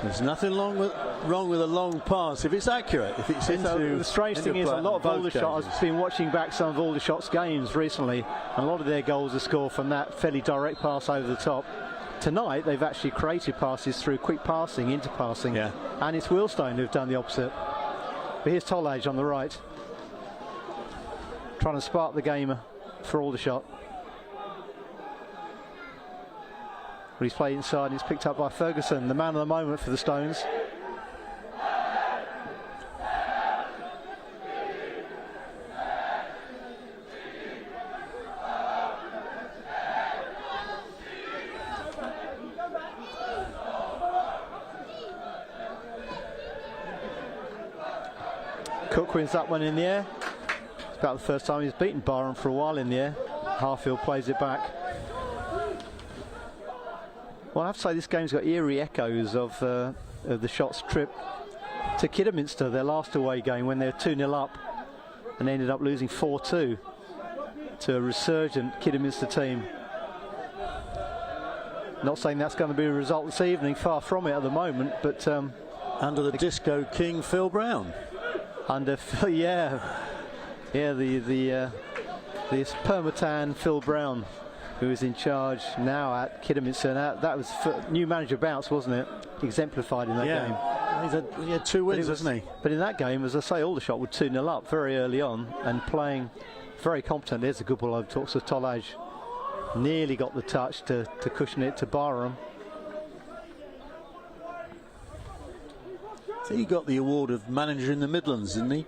There's nothing wrong with a long pass if it's accurate. If it's into the strange thing is, a lot of Aldershot, I've been watching back some of Aldershot's games recently, and a lot of their goals are scored from that fairly direct pass over the top. Tonight they've actually created passes through quick passing, into passing, and it's Wealdstone who've done the opposite. But here's Tollage on the right, trying to spark the game for Aldershot. But he's played inside and it's picked up by Ferguson, the man of the moment for the Stones. Cook wins that one in the air. It's about the first time he's beaten Barham for a while in the air. Harfield plays it back. Well, I have to say this game's got eerie echoes of the Shots trip to Kidderminster, their last away game, when they were 2-0 up and ended up losing 4-2 to a resurgent Kidderminster team. Not saying that's going to be a result this evening, far from it at the moment, but under the Disco King Phil Brown. Under the Permatan Phil Brown, who is in charge now at Kidderminster. Now, that was new manager bounce, wasn't it? Exemplified in that game. He had 2 wins, hasn't he? But in that game, as I say, Aldershot were 2-0 up very early on and playing very competent. There's a good ball over talks of Tollage. Nearly got the touch to cushion it to Barham. So he got the award of manager in the Midlands, didn't he?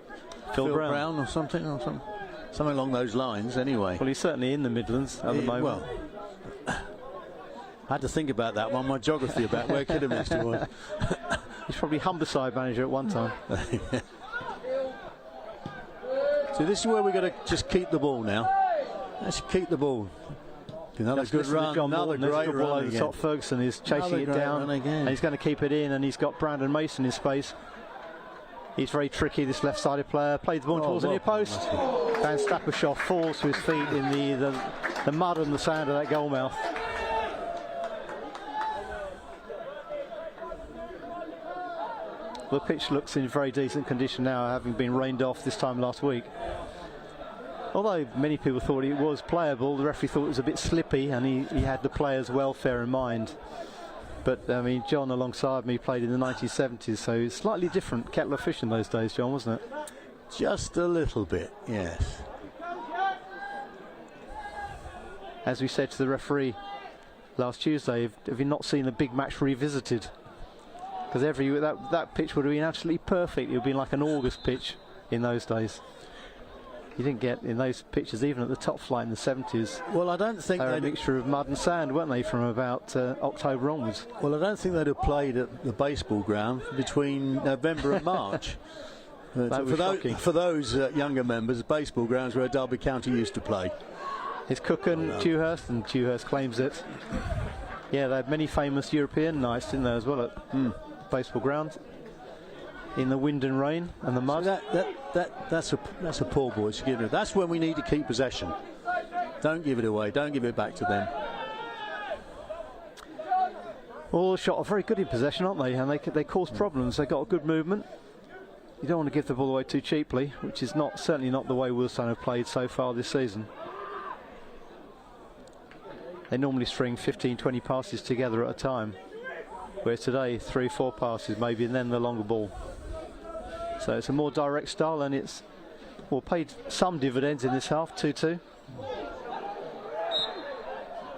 Phil Brown or something along those lines, anyway. Well, he's certainly in the Midlands at the moment. Well, I had to think about that one, my geography about where Kidderminster was. He's probably Humberside manager at one time. So this is where we've got to just keep the ball now. Let's keep the ball. Another Just good run, another great ball run over the top. Ferguson is chasing it down, and he's going to keep it in, and he's got Brandon Mason in space. He's very tricky, this left-sided player. Played the ball towards the near post, and Stapishoff falls to his feet in the mud and the sand of that goal mouth. The pitch looks in very decent condition now, having been rained off this time last week. Although many people thought it was playable, the referee thought it was a bit slippy, and he had the players' welfare in mind. But I mean, John alongside me played in the 1970s, so it's slightly different kettle of fish in those days, John, wasn't it? Just a little bit, yes. As we said to the referee last Tuesday, have you not seen the big match revisited? Because that pitch would have been absolutely perfect. It would have been like an August pitch in those days. You didn't get in those pitches, even at the top flight in the 70s. Well, I don't think they were a mixture of mud and sand, weren't they, from about October onwards? Well, I don't think they'd have played at the baseball ground between November and March. For those younger members, the baseball grounds where Derby County used to play. It's Cook and Dewhurst, and Dewhurst claims it. Yeah, they had many famous European nights, didn't they, as well, at baseball ground, in the wind and rain and the mud. So that's a poor boys. That's when we need to keep possession. Don't give it away. Don't give it back to them. Aldershot are very good in possession, aren't they? And they cause problems. They got a good movement. You don't want to give the ball away too cheaply, which is certainly not the way Wealdstone have played so far this season. They normally string 15-20 passes together at a time, where today 3-4 passes maybe, and then the longer ball. So it's a more direct style, and it's paid some dividends in this half. 2-2.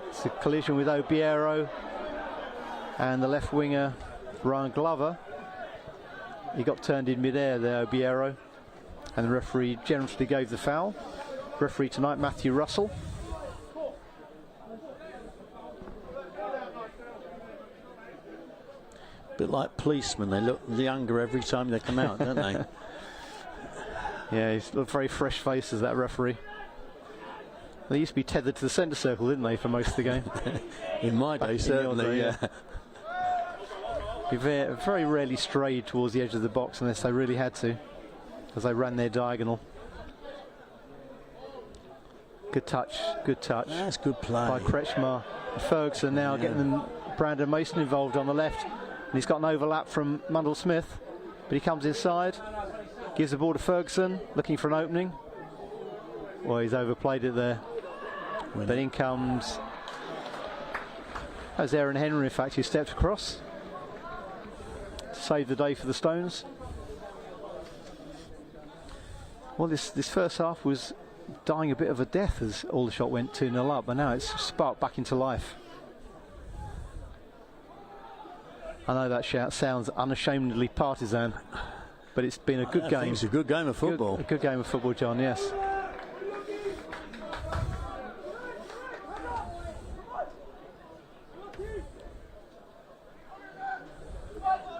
It's a collision with Obiero and the left winger Ryan Glover. He got turned in mid-air there, Obiero, and the referee generously gave the foul. Referee tonight, Matthew Russell. A bit like policemen, they look younger every time they come out, don't they? Yeah, he's got very fresh faces, that referee. They used to be tethered to the centre circle, didn't they, for most of the game? In my day, certainly, yeah. He very rarely strayed towards the edge of the box unless they really had to, as they ran their diagonal. Good touch, good touch. That's good play. By Kretschmar. Ferguson now getting Brandon Mason involved on the left. And he's got an overlap from Mundell Smith, but he comes inside, gives the ball to Ferguson, looking for an opening. Well, he's overplayed it there. But in comes, as Aaron Henry, in fact, who stepped across to save the day for the Stones. Well, this first half was dying a bit of a death as Aldershot went 2-0 up, but now it's sparked back into life. I know that shout sounds unashamedly partisan, but it's been a good game. It's a good game of football. A good game of football, John, yes.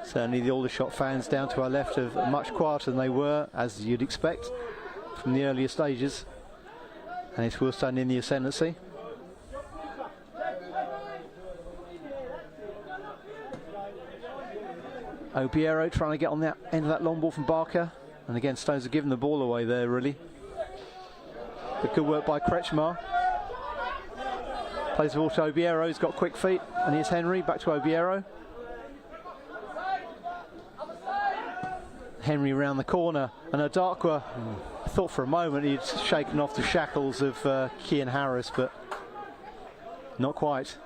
Certainly the Aldershot fans down to our left are much quieter than they were, as you'd expect, from the earlier stages. And it's Wealdstone in the ascendancy. Obiero trying to get on the end of that long ball from Barker, and again Stones are giving the ball away there really. But good work by Kretschmar. Plays the ball to Obiero, he's got quick feet, and here's Henry, back to Obiero. Henry around the corner, and Adakwa, I thought for a moment he'd shaken off the shackles of Kian Harris, but not quite.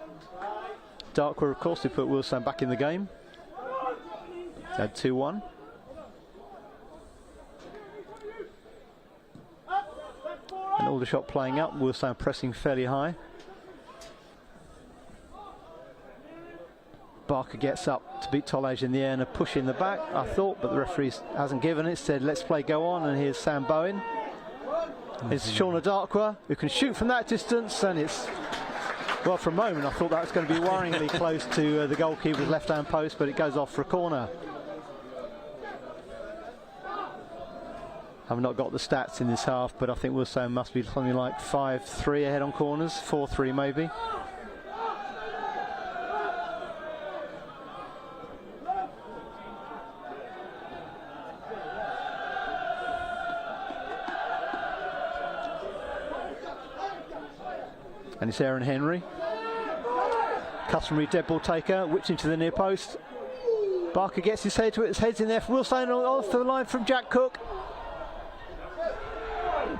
Adakwa, of course, they put Wealdstone back in the game. At 2-1. And Aldershot playing up, Wealdstone pressing fairly high. Barker gets up to beat Tollage in the air and a push in the back, I thought, but the referee hasn't given it, said let's play go on, and here's Sam Bowen. It's Sean Adakwa who can shoot from that distance, and it's, well, for a moment I thought that was going to be worryingly close to the goalkeeper's left-hand post, but it goes off for a corner. I've not got the stats in this half, but I think Wealdstone must be something like 5-3 ahead on corners, 4-3 maybe. And it's Aaron Henry. Customary dead ball taker, whips into the near post. Barker gets his head to it, his head's in there for Wealdstone, off the line from Jack Cook.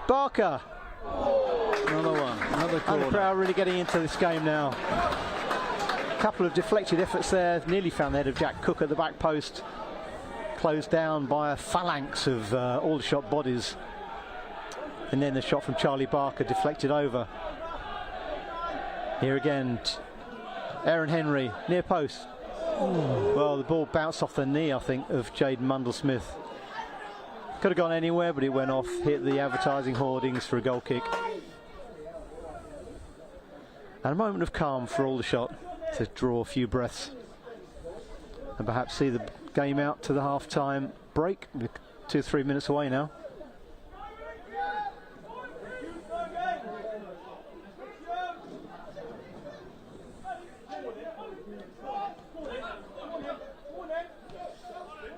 Barker. Another one, another corner. And the crowd really getting into this game now. A couple of deflected efforts there, nearly found the head of Jack Cook at the back post. Closed down by a phalanx of Aldershot bodies. And then the shot from Charlie Barker deflected over. Here again, Aaron Henry, near post. Well, the ball bounced off the knee, I think, of Jaden Mundle-Smith. Could have gone anywhere, but it went off, hit the advertising hoardings for a goal kick. And a moment of calm for Aldershot to draw a few breaths. And perhaps see the game out to the half-time break. 2 or 3 minutes away now.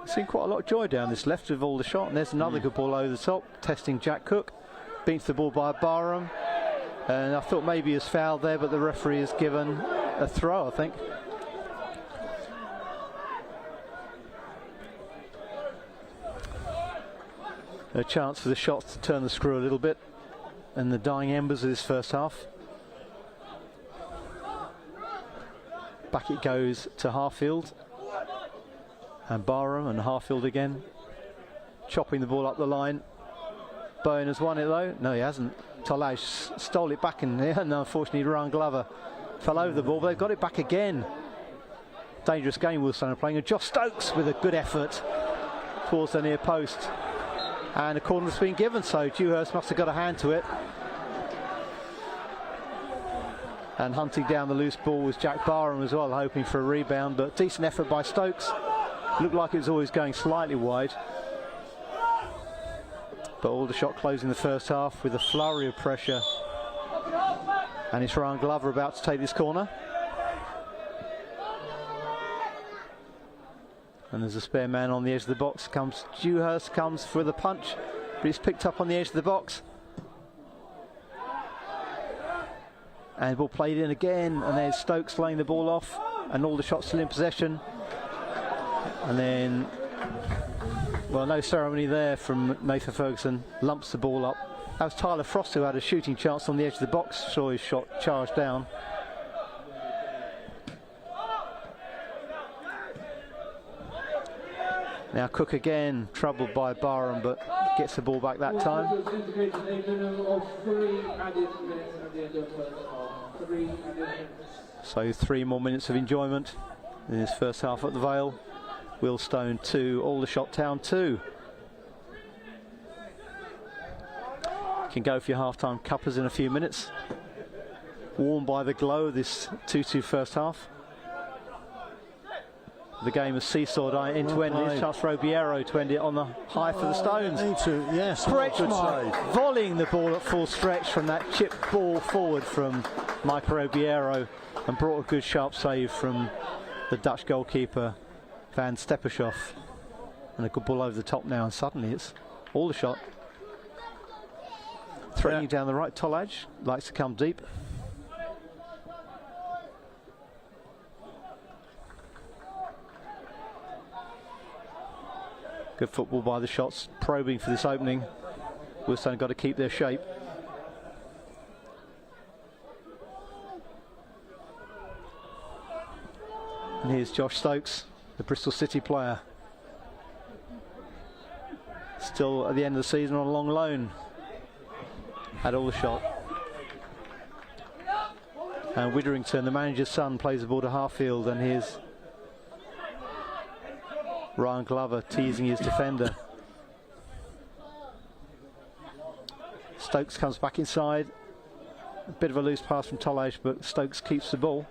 Seen quite a lot of joy down this left of Aldershot, and there's another good ball over the top, testing Jack Cook. Beats the ball by Barham, and I thought maybe he was fouled there, but the referee has given a throw, I think. A chance for the shots to turn the screw a little bit, and the dying embers of this first half. Back it goes to Harfield. And Barham and Harfield again, chopping the ball up the line. Bowen has won it though. No, he hasn't. Tolaj stole it back, and unfortunately Ryan Glover fell over the ball, but they've got it back again. Dangerous game Wealdstone are playing, and Josh Stokes with a good effort towards the near post. And a corner has been given, so Dewhurst must have got a hand to it. And hunting down the loose ball was Jack Barham as well, hoping for a rebound, but decent effort by Stokes. Looked like it was always going slightly wide. But Aldershot closing the first half with a flurry of pressure. And it's Ryan Glover about to take this corner. And there's a spare man on the edge of the box. Dewhurst comes for the punch, but he's picked up on the edge of the box. And ball played in again, and there's Stokes laying the ball off, and Aldershot still in possession. And then, well, no ceremony there from Nathan Ferguson, lumps the ball up. That was Tyler Frost who had a shooting chance on the edge of the box, saw his shot charged down. Now Cook again, troubled by Barham, but gets the ball back that time. So 3 more minutes of enjoyment in this first half at the Vale. Wealdstone 2, Aldershot Town 2. Can go for your half-time cuppers in a few minutes. Warmed by the glow of this 2-2 first half. The game has seesawed end to end. It's chance for Obiero to end it on the high for the Stones. Yes, Kretschmar volleying the ball at full stretch from that chip ball forward from Michael Obiero, and brought a good sharp save from the Dutch goalkeeper Van Steppershoff. And a good ball over the top now, and suddenly it's Aldershot. Threatening down the right. Tolaj likes to come deep. Good football by the Shots, probing for this opening. Wealdstone got to keep their shape. And here's Josh Stokes, the Bristol City player. Still at the end of the season on a long loan at Aldershot. And Witherington, the manager's son, plays the ball to Harfield, and here's Ryan Glover teasing his defender. Stokes comes back inside. A bit of a loose pass from Tolaj, but Stokes keeps the ball.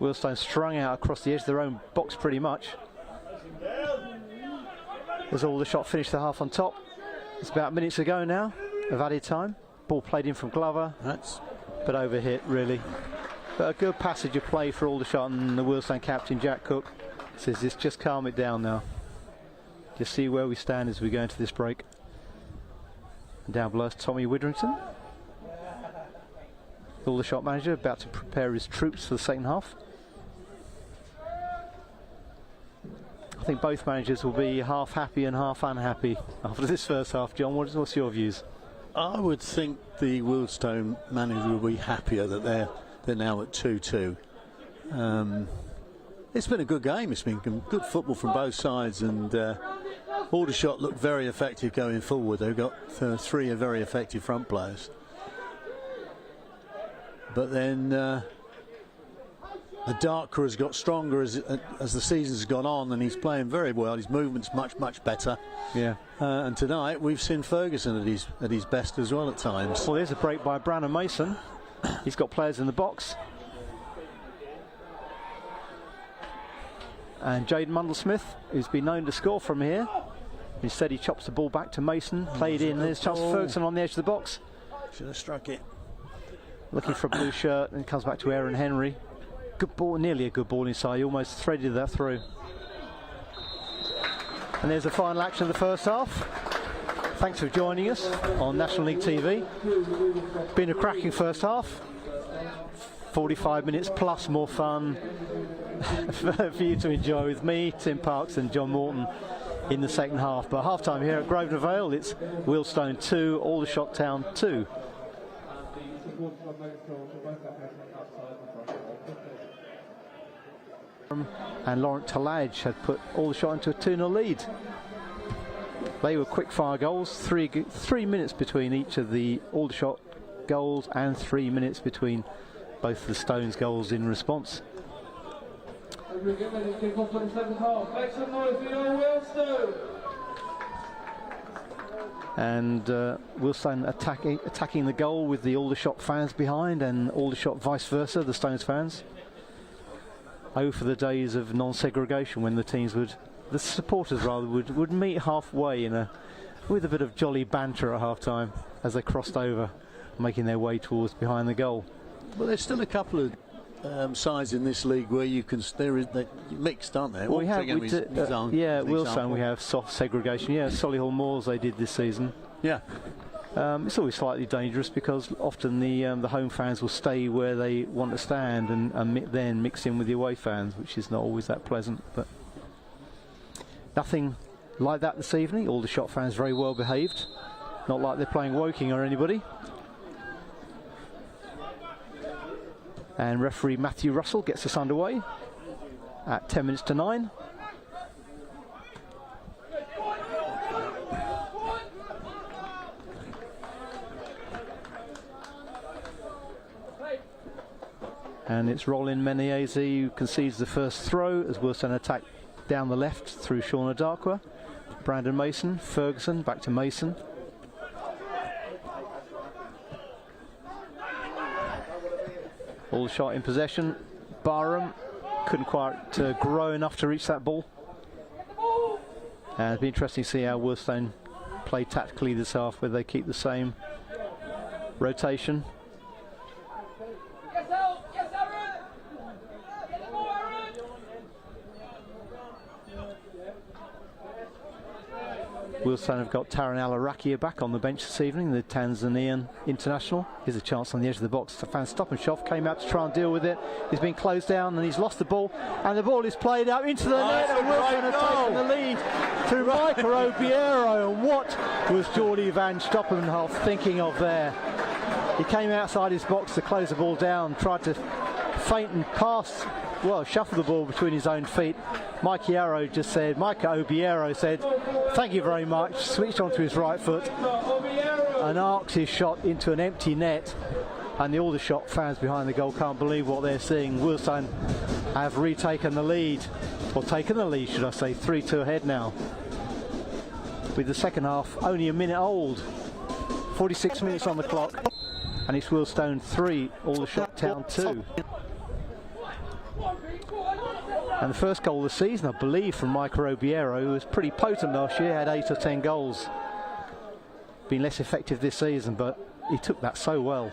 Wealdstone strung out across the edge of their own box pretty much. As Aldershot finished the half on top. It's about minutes ago now of added time. Ball played in from Glover, but overhit really. But a good passage of play for Aldershot, and the Wealdstone captain Jack Cook says, just calm it down now. Just see where we stand as we go into this break. And down below is Tommy Widrington, Aldershot manager, about to prepare his troops for the second half. I think both managers will be half happy and half unhappy after this first half. John, what's your views? I would think the Wealdstone manager will be happier that they're now at 2-2. It's been a good game. It's been good football from both sides, and Aldershot looked very effective going forward. They've got three very effective front players. But then the Darker has got stronger as the season's gone on, and he's playing very well. His movement's much better. Yeah. And tonight we've seen Ferguson at his best as well at times. Well, there's a break by Brandon Mason. He's got players in the box. And Jaden Mundlesmith, who's been known to score from here. Instead, he chops the ball back to Mason. Played in. There's chance for Ferguson on the edge of the box. Should have struck it. Looking for a blue shirt, and comes back to Aaron Henry. Good ball, nearly a good ball inside. He almost threaded that through. And there's the final action of the first half. Thanks for joining us on National League TV. Been a cracking first half. 45 minutes plus more fun for you to enjoy with me, Tim Parks and John Morton in the second half. But half time here at Grosvenor Vale, it's Wealdstone 2, Aldershot Town 2. And Laurent Talladge had put Aldershot into a 2-0 lead. They were quick fire goals, 3 minutes between each of the Aldershot goals and 3 minutes between both the Stones goals in response. And Wealdstone attacking the goal with the Aldershot fans behind, and Aldershot vice versa, the Stones fans. Oh, for the days of non-segregation when the teams the supporters rather, would meet halfway with a bit of jolly banter at half-time as they crossed over, making their way towards behind the goal. Well, there's still a couple of sides in this league where they're mixed, aren't they? Well, Wealdstone we have soft segregation. Yeah, Solihull Moors they did this season. Yeah. It's always slightly dangerous because often the home fans will stay where they want to stand and then mix in with the away fans, which is not always that pleasant. But nothing like that this evening. Aldershot fans very well behaved, not like they're playing Woking or anybody. And referee Matthew Russell gets us underway at 10 minutes to 9. And it's Rollin Menezes who concedes the first throw as Wealdstone attack down the left through Shauna Darkwa. Brandon Mason, Ferguson, back to Mason. Aldershot in possession. Barham couldn't quite grow enough to reach that ball. And it'll be interesting to see how Wealdstone play tactically this half, whether they keep the same rotation. Wealdstone have got Taran Al-Arakia back on the bench this evening, the Tanzanian international. Here's a chance on the edge of the box. Fan Stop and Shove came out to try and deal with it. He's been closed down and he's lost the ball. And the ball is played out into the net. And Wealdstone have taken the lead through Michael Obiero. And what was Geordie Van Stoppenhoff thinking of there? He came outside his box to close the ball down, tried to feint and pass, shuffle the ball between his own feet. Mike Obiero said, thank you very much, switched onto his right foot and arcs his shot into an empty net. And the Aldershot fans behind the goal can't believe what they're seeing. Wealdstone have retaken the lead, or taken the lead should I say, 3-2 ahead now. With the second half only a minute old, 46 minutes on the clock, and it's Wealdstone 3, Aldershot Town 2. And the first goal of the season, I believe, from Michael Obiero, who was pretty potent last year, had 8 or 10 goals. Been less effective this season, but he took that so well.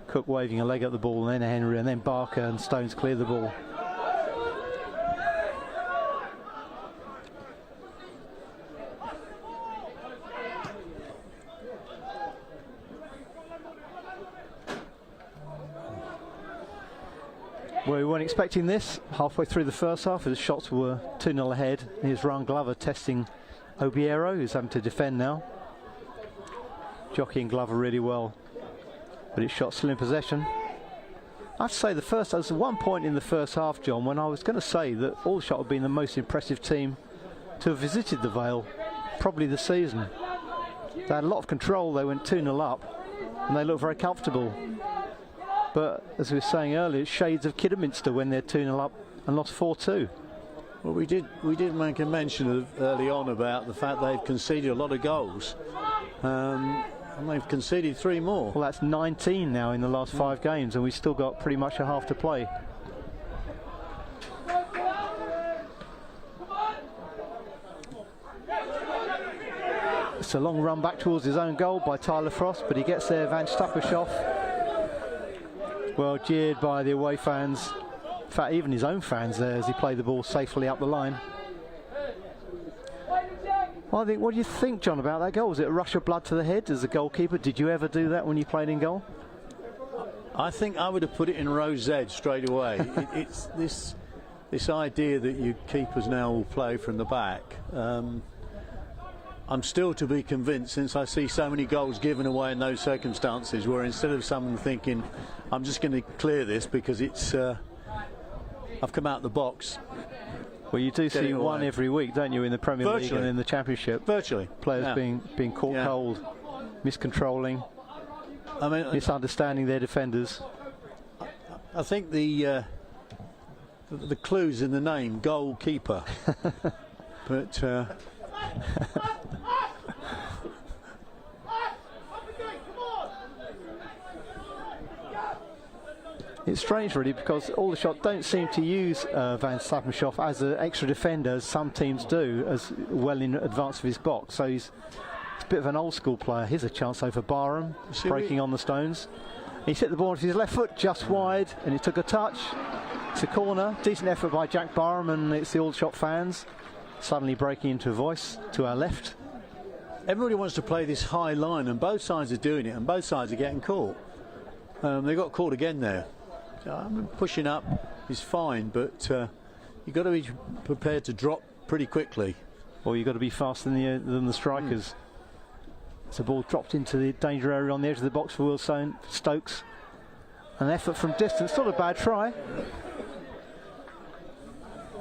Cook waving a leg at the ball, and then Henry, and then Barker and Stones clear the ball. Well, we weren't expecting this. Halfway through the first half, the shots were 2-0 ahead. Here's Ryan Glover testing Obiero, who's having to defend now. Jockeying Glover really well, but it's shot still in possession. I have to say, there was one point in the first half, John, when I was going to say that Aldershot had been the most impressive team to have visited the Vale, probably this season. They had a lot of control. They went 2-0 up, and they looked very comfortable. But as we were saying earlier, it's shades of Kidderminster when they're 2-0 up and lost 4-2. Well, we did make a mention of early on about the fact they've conceded a lot of goals, and they've conceded 3 more. Well, that's 19 now in the last 5 games, and we've still got pretty much a half to play. It's a long run back towards his own goal by Tyler Frost, but he gets there. Van Stappershoff, well jeered by the away fans. In fact, even his own fans there as he played the ball safely up the line. Well, what do you think, John, about that goal? Was it a rush of blood to the head as a goalkeeper? Did you ever do that when you played in goal? I think I would have put it in row Z straight away. It's this idea that you keepers now will play from the back. I'm still to be convinced, since I see so many goals given away in those circumstances, where instead of someone thinking, I'm just going to clear this because it's I've come out the box. Well, you do see one every week, don't you, in the Premier League and in the Championship? Virtually. Players being caught cold, miscontrolling, misunderstanding their defenders. I think the clue's in the name, goalkeeper. But it's strange, really, because Aldershot don't seem to use Van Stappershoff as an extra defender, as some teams do, as well in advance of his box. So he's a bit of an old school player. Here's a chance over Barham, breaking on the Stones. He's hit the ball with his left foot just wide, and it took a touch. It's a corner. Decent effort by Jack Barham, and it's the Aldershot fans suddenly breaking into a voice to our left. Everybody wants to play this high line, and both sides are doing it, and both sides are getting caught. They got caught again there. Pushing up is fine, but you've got to be prepared to drop pretty quickly. Or you've got to be faster than the strikers. So the ball dropped into the danger area on the edge of the box for Wealdstone. Stokes. An effort from distance, not a bad try.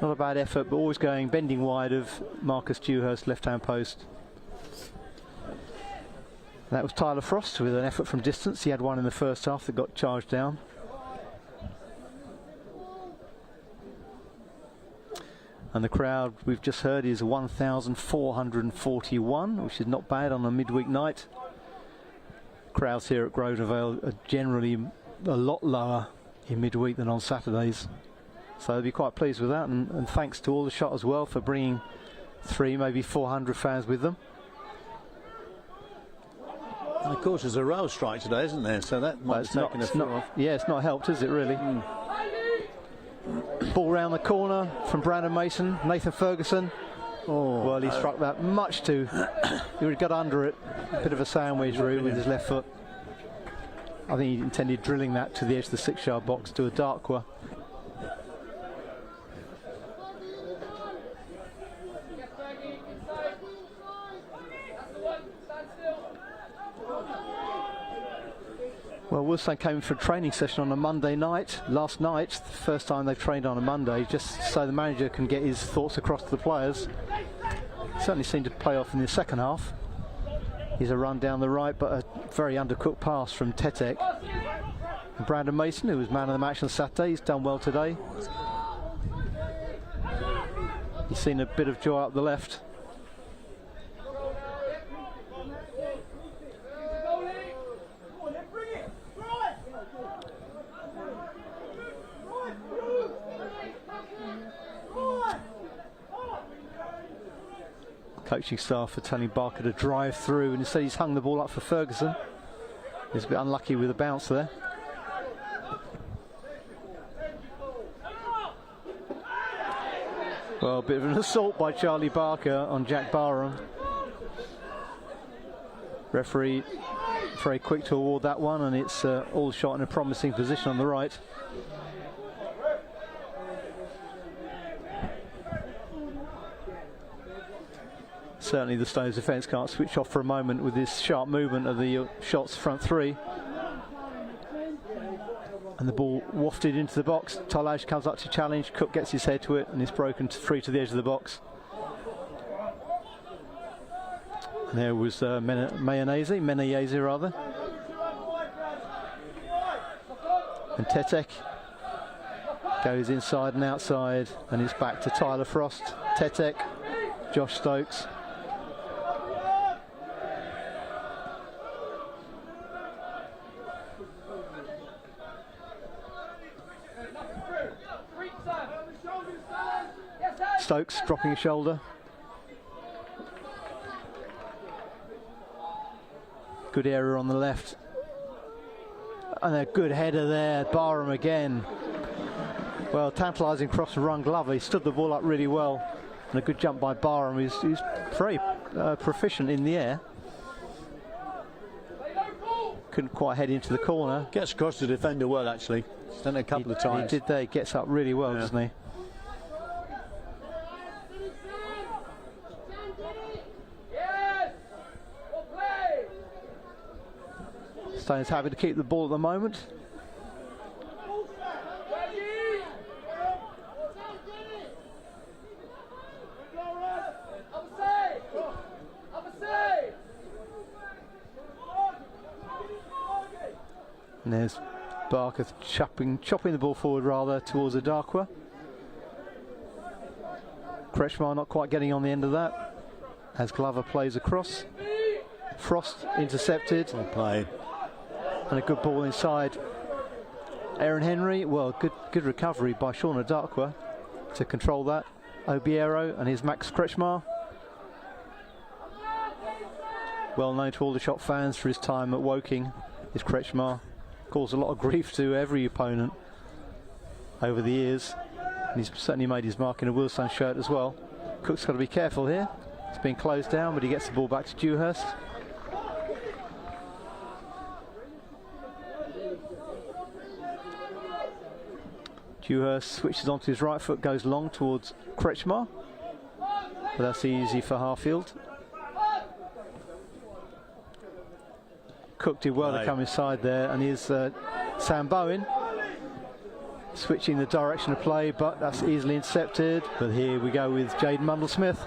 Not a bad effort, but always bending wide of Marcus Dewhurst, left-hand post. That was Tyler Frost with an effort from distance. He had one in the first half that got charged down. And the crowd we've just heard is 1,441, which is not bad on a midweek night. Crowds here at Grosvenor Vale are generally a lot lower in midweek than on Saturdays. So they'll be quite pleased with that, and thanks to Aldershot as well for bringing 300, maybe 400 fans with them. And of course there's a rail strike today, isn't there? So that might have taken a foot off. Yeah, it's not helped, is it, really? Ball round the corner from Brandon Mason. Nathan Ferguson. Oh, well, he struck that much too. He would have got under it. A bit of a sandwich route with his left foot. I think he intended drilling that to the edge of the 6-yard box to a Darkwa. Well, Wealdstone came for a training session on a Monday night, last night, the first time they've trained on a Monday, just so the manager can get his thoughts across to the players. Certainly seemed to play off in the second half. Here's a run down the right, but a very undercooked pass from Tetek. And Brandon Mason, who was man of the match on Saturday, he's done well today. He's seen a bit of joy up the left. Coaching staff are telling Barker to drive through, and instead he's hung the ball up for Ferguson. He's a bit unlucky with the bounce there. Well, a bit of an assault by Charlie Barker on Jack Barham. Referee very quick to award that one, and it's Aldershot in a promising position on the right. Certainly the Stones defence can't switch off for a moment with this sharp movement of the Shots front three. And the ball wafted into the box. Talaj comes up to challenge. Cook gets his head to it, and it's broken free to the edge of the box. And there was Menayeze rather. And Tetek goes inside and outside, and it's back to Tyler Frost. Tetek, Josh Stokes. Stokes dropping his shoulder. Good area on the left. And a good header there. Barham again. Well, tantalising cross and run Glover. He stood the ball up really well. And a good jump by Barham. He's very proficient in the air. Couldn't quite head into the corner. Gets across the defender well, actually. He's done it a couple of times. He did there. He gets up really well, doesn't he? Stone's happy to keep the ball at the moment. And there's Barker chopping the ball forward rather towards Adakwa. Kretschmar not quite getting on the end of that as Glover plays across. Frost intercepted. Well played. And a good ball inside. Aaron Henry, well, good recovery by Sean Adakwa to control that. Obiero and his Max Kretschmar. Well known to Aldershot fans for his time at Woking, is Kretschmar. Caused a lot of grief to every opponent over the years. And he's certainly made his mark in a Wealdstone shirt as well. Cook's got to be careful here. It's been closed down, but he gets the ball back to Dewhurst. Dewhurst switches onto his right foot, goes long towards Kretschmar, but that's easy for Harfield. Cook did well to come inside there, and here's Sam Bowen switching the direction of play, but that's easily intercepted. But here we go with Jaden Mundle-Smith.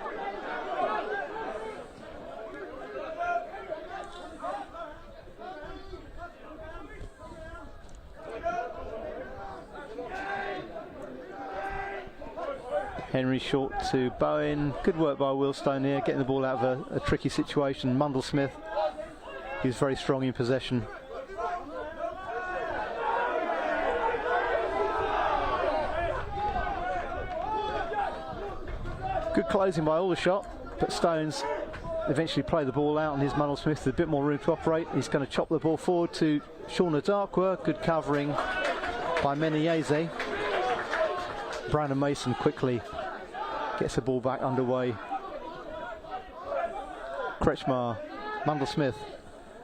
Henry short to Bowen. Good work by Wealdstone here, getting the ball out of a tricky situation. Mundle-Smith, he's very strong in possession. Good closing by Aldershot, but Stones eventually play the ball out, and here's Mundle-Smith with a bit more room to operate. He's going to chop the ball forward to Sean Adakwa. Good covering by Menayeze. Brandon Mason quickly gets the ball back underway. Kretschmar, Mundle-Smith,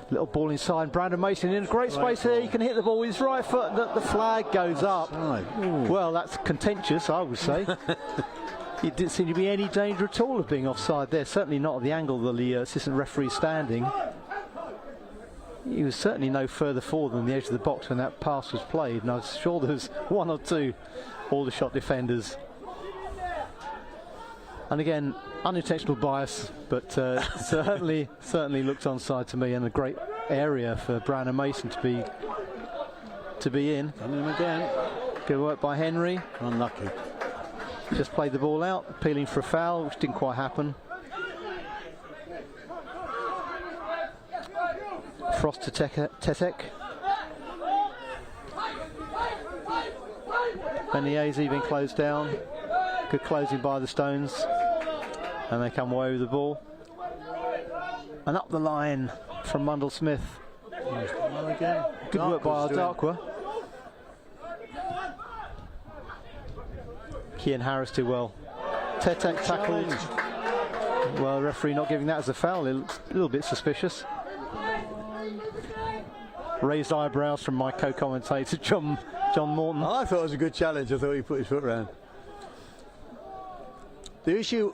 little ball inside. Brandon Mason in a great space here. He can hit the ball with his right foot. The flag goes up. Well, that's contentious, I would say. It didn't seem to be any danger at all of being offside there. Certainly not at the angle that the assistant referee is standing. He was certainly no further forward than the edge of the box when that pass was played, and I was sure there was one or two Aldershot defenders. And again, unintentional bias, but certainly looked onside to me, and a great area for Brandon Mason to be in. And him again. Good work by Henry. Unlucky. Just played the ball out, appealing for a foul, which didn't quite happen. Frost to Tetek. Menayeze been closed down. Good closing by the Stones. And they come away with the ball. And up the line from Mundell Smith. Good work by Ardakwa. Kian Harris did well. Tetek tackled. Well, referee not giving that as a foul. It looks a little bit suspicious. Raised eyebrows from my co-commentator John Morton. I thought it was a good challenge. I thought he put his foot round. The issue.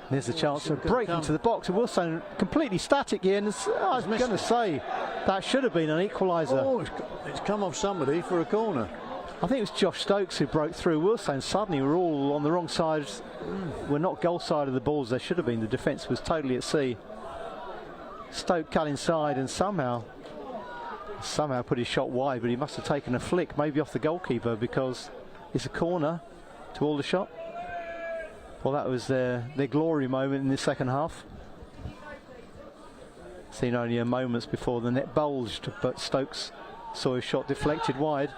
There's a chance to break into the box. And Wealdstone completely static here. And I was going to say that should have been an equaliser. Oh, it's come off somebody for a corner. I think it was Josh Stokes who broke through. Wealdstone suddenly were all on the wrong side. We're not goal side of the balls. They should have been. The defence was totally at sea. Stoke cut inside and somehow put his shot wide, but he must have taken a flick, maybe off the goalkeeper, because it's a corner to Aldershot. Well, that was their glory moment in the second half. Seen only a moments before the net bulged, but Stokes saw his shot deflected wide.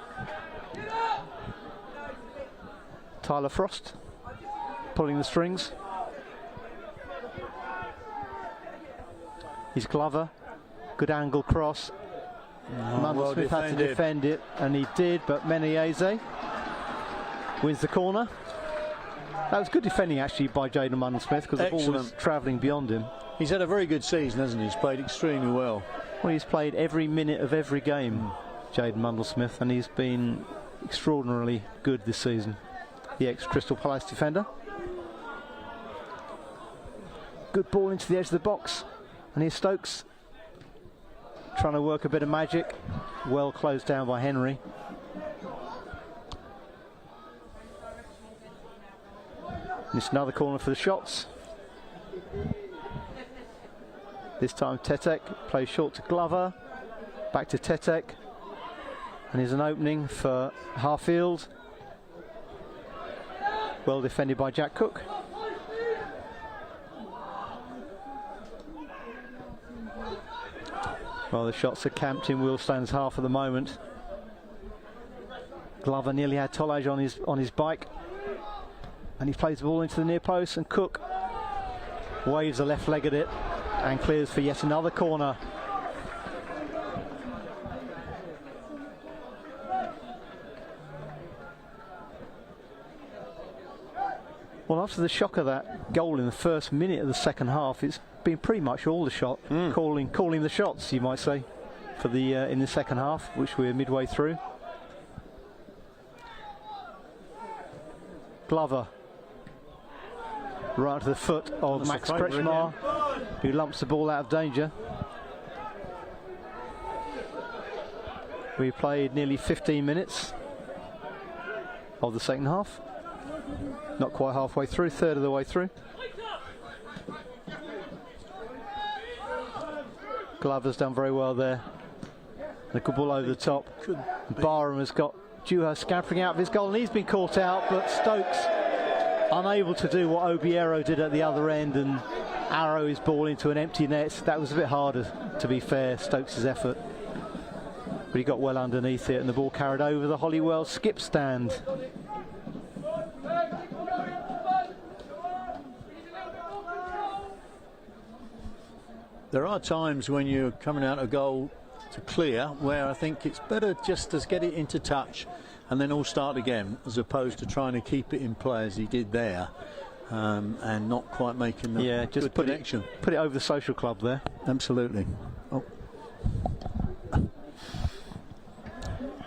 Tyler Frost pulling the strings. He's Glover. Good angle cross. Mundell Smith had to defend it, and he did, but Meneyeze wins the corner. That was good defending actually by Jaden Mundell Smith, because the ball was travelling beyond him. He's had a very good season, hasn't he? He's played extremely well. Well, he's played every minute of every game, Jaden Mundell Smith, and he's been extraordinarily good this season. The ex-Crystal Palace defender. Good ball into the edge of the box, and here's Stokes trying to work a bit of magic. Well closed down by Henry. And it's another corner for the Shots. This time Tetek plays short to Glover. Back to Tetek. And here's an opening for Harfield. Well defended by Jack Cook. Well, the Shots are camped in Wealdstone's half at the moment. Glover nearly had Tolage on his bike, and he plays the ball into the near post, and Cook waves a left leg at it and clears for yet another corner. Well, after the shock of that goal in the first minute of the second half, it's been pretty much Aldershot calling the shots, you might say, for the in the second half, which we're midway through. Glover right to the foot of Max Kretschmar, who lumps the ball out of danger. We played nearly 15 minutes of the second half. Not quite halfway through, third of the way through. Glover's done very well there. The good ball over the top. Barham has got Juha scampering out of his goal, and he's been caught out, but Stokes unable to do what Obiero did at the other end and arrow his ball into an empty net. That was a bit harder, to be fair, Stokes' effort. But he got well underneath it, and the ball carried over the Hollywell skip stand. There are times when you're coming out a goal to clear where I think it's better just to get it into touch and then all start again, as opposed to trying to keep it in play as he did there, and not quite making the just good connection. Put it over the social club there. Absolutely. Oh.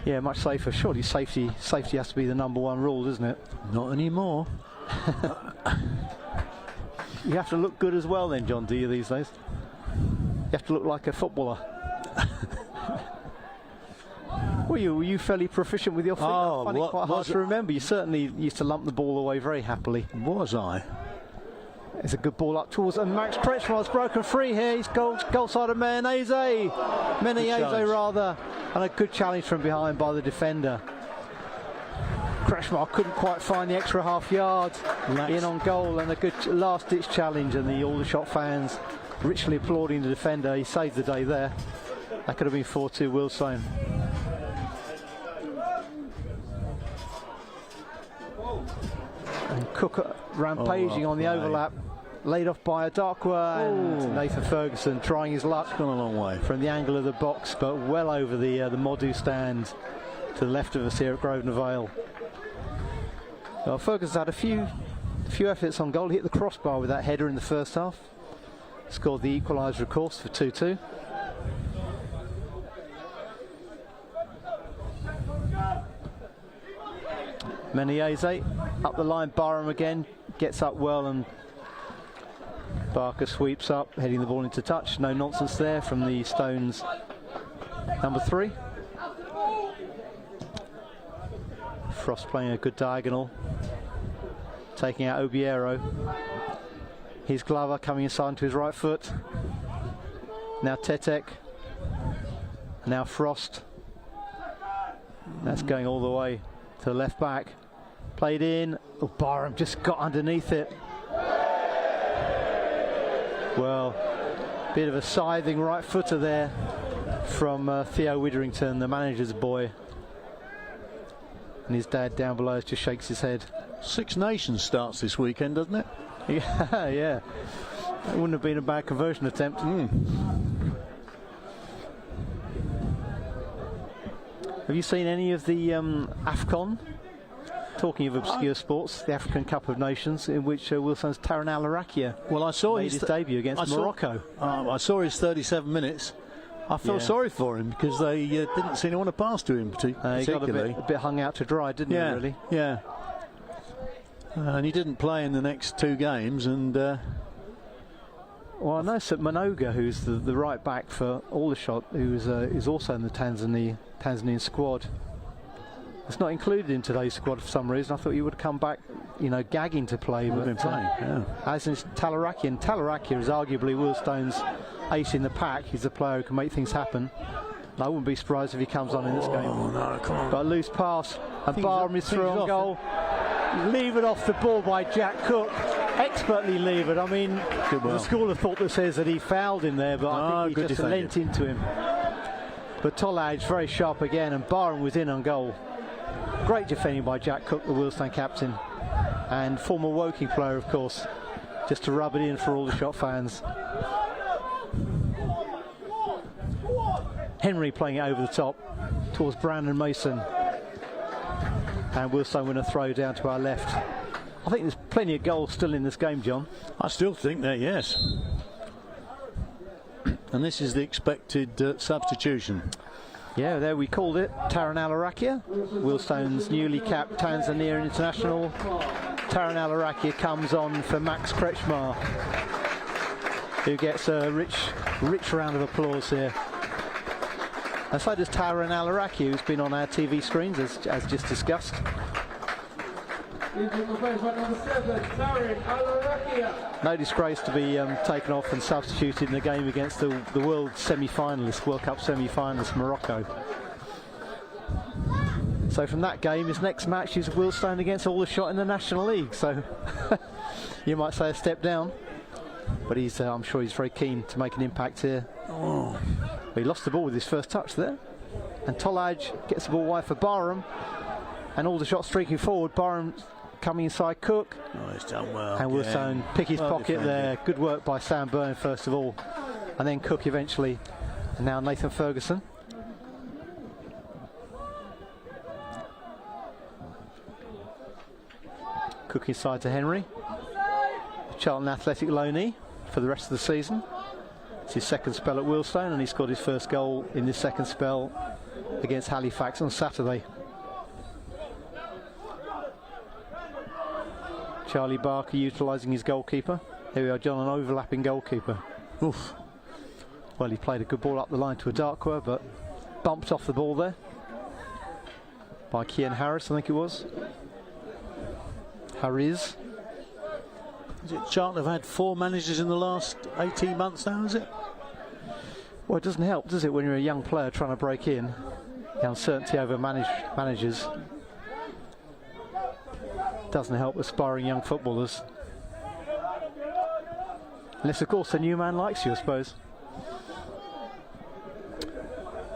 Yeah, much safer. Surely safety has to be the number one rule, doesn't it? Not anymore. You have to look good as well then, John, do you, these days? You have to look like a footballer. Were you fairly proficient with your feet? I find it quite hard to remember. You certainly used to lump the ball away very happily. Was I? It's a good ball up towards, and Max Kretschmar's broken free here. He's goal side of Meneyeze rather, and a good challenge from behind by the defender. Kretschmar couldn't quite find the extra half yard in on goal, and a good last-ditch challenge, and the Aldershot fans richly applauding the defender. He saved the day there. That could have been 4-2 Wealdstone. And Cook rampaging on the overlap. laid off by a Darkwa, and Nathan Ferguson trying his luck. Gone a long way from the angle of the box, but well over the Modu stand to the left of us here at Grosvenor Vale. Well, Ferguson's had a few efforts on goal. He hit the crossbar with that header in the first half. Scored the equaliser, of course, for 2-2. Menezes up the line. Barham again gets up well, and Barker sweeps up, heading the ball into touch. No nonsense there from the Stones number 3. Frost playing a good diagonal, taking out Obiero. Here's Glover coming inside to his right foot. Now Tetek. Now Frost. That's going all the way to the left back. Played in. Oh, Barham just got underneath it. Well, bit of a scything right footer there from Theo Witherington, the manager's boy. And his dad down below just shakes his head. Six Nations starts this weekend, doesn't it? Yeah, yeah. It wouldn't have been a bad conversion attempt. Have you seen any of the AFCON? Talking of obscure sports, the African Cup of Nations, in which Wealdstone's Taran Alarakia made his debut against Morocco. I saw his 37 minutes. I felt sorry for him because they didn't seem to want to pass to him particularly. He got a bit hung out to dry, didn't he, really? Yeah. And he didn't play in the next 2 games. And well, I know St Manoga, who's the right back for Aldershot, who is also in the Tanzanian squad. It's not included in today's squad for some reason. I thought he would come back, you know, gagging to play. But as in Talarakia, and Talarakia is arguably Wealdstone's ace in the pack. He's a player who can make things happen. And I wouldn't be surprised if he comes on in this game. Oh no, come on. But a loose pass, and Barham is through on goal. Levered off the ball by Jack Cook. Expertly levered. I mean, there's a school of thought that says that he fouled him there, but I think he just lent into him. But Tolaj very sharp again, and Barham was in on goal. Great defending by Jack Cook, the Wealdstone captain, and former Woking player, of course, just to rub it in for all the Aldershot fans. Henry playing it over the top towards Brandon Mason, and Wealdstone win a throw down to our left. I think there's plenty of goals still in this game, John. I still think that, yes. And this is the expected substitution. Yeah, there we called it. Taran Alarakia, Wealdstone's newly capped Tanzania international. Taran Alarakia comes on for Max Kretschmar, who gets a rich round of applause here. And so does Taran Alarakia, who's been on our TV screens, as just discussed. No disgrace to be taken off and substituted in the game against the World Cup semi-finalist Morocco. So from that game, his next match is Wealdstone against Aldershot in the National League. So you might say a step down, but I'm sure he's very keen to make an impact here. Well, he lost the ball with his first touch there, and Tolaj gets the ball wide for Barham, and Aldershot streaking forward. Barham coming inside Cook. Oh, he's done well. And Wealdstone pick his pocket there. Good work by Sam Byrne first of all, and then Cook eventually, and now Nathan Ferguson. Cook inside to Henry. Charlton Athletic loanee for the rest of the season. It's his second spell at Wealdstone, and he scored his first goal in this second spell against Halifax on Saturday. Charlie Barker utilising his goalkeeper. Here we are, John, an overlapping goalkeeper. Oof. Well, he played a good ball up the line to a Darkwa, but bumped off the ball there by Kian Harris, I think it was. Harris. Is it Charlton have had 4 managers in the last 18 months now, is it? Well, it doesn't help, does it, when you're a young player trying to break in? The uncertainty over managers doesn't help aspiring young footballers. Unless, of course, the new man likes you, I suppose.